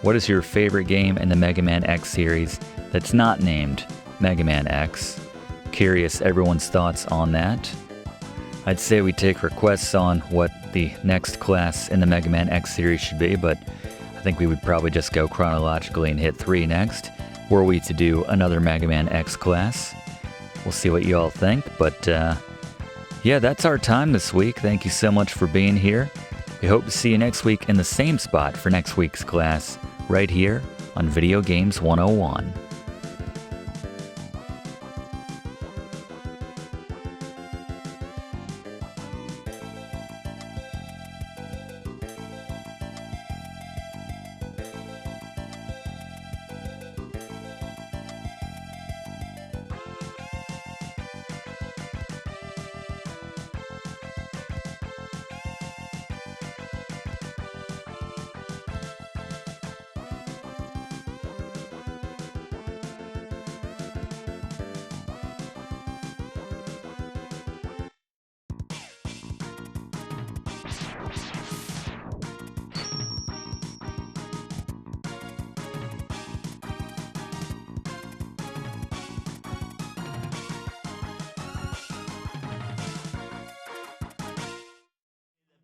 what is your favorite game in the Mega Man X series that's not named Mega Man X? Curious everyone's thoughts on that. I'd say we take requests on what the next class in the Mega Man X series should be, but I think we would probably just go chronologically and hit 3 next, were we to do another Mega Man X class. We'll see what you all think, but yeah, that's our time this week. Thank you so much for being here. We hope to see you next week in the same spot for next week's class, right here on Video Games 101.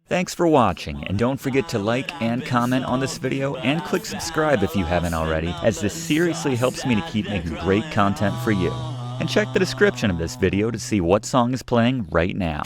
Thanks for watching, and don't forget to like and comment on this video, and click subscribe if you haven't already, as this seriously helps me to keep making great content for you. And check the description of this video to see what song is playing right now.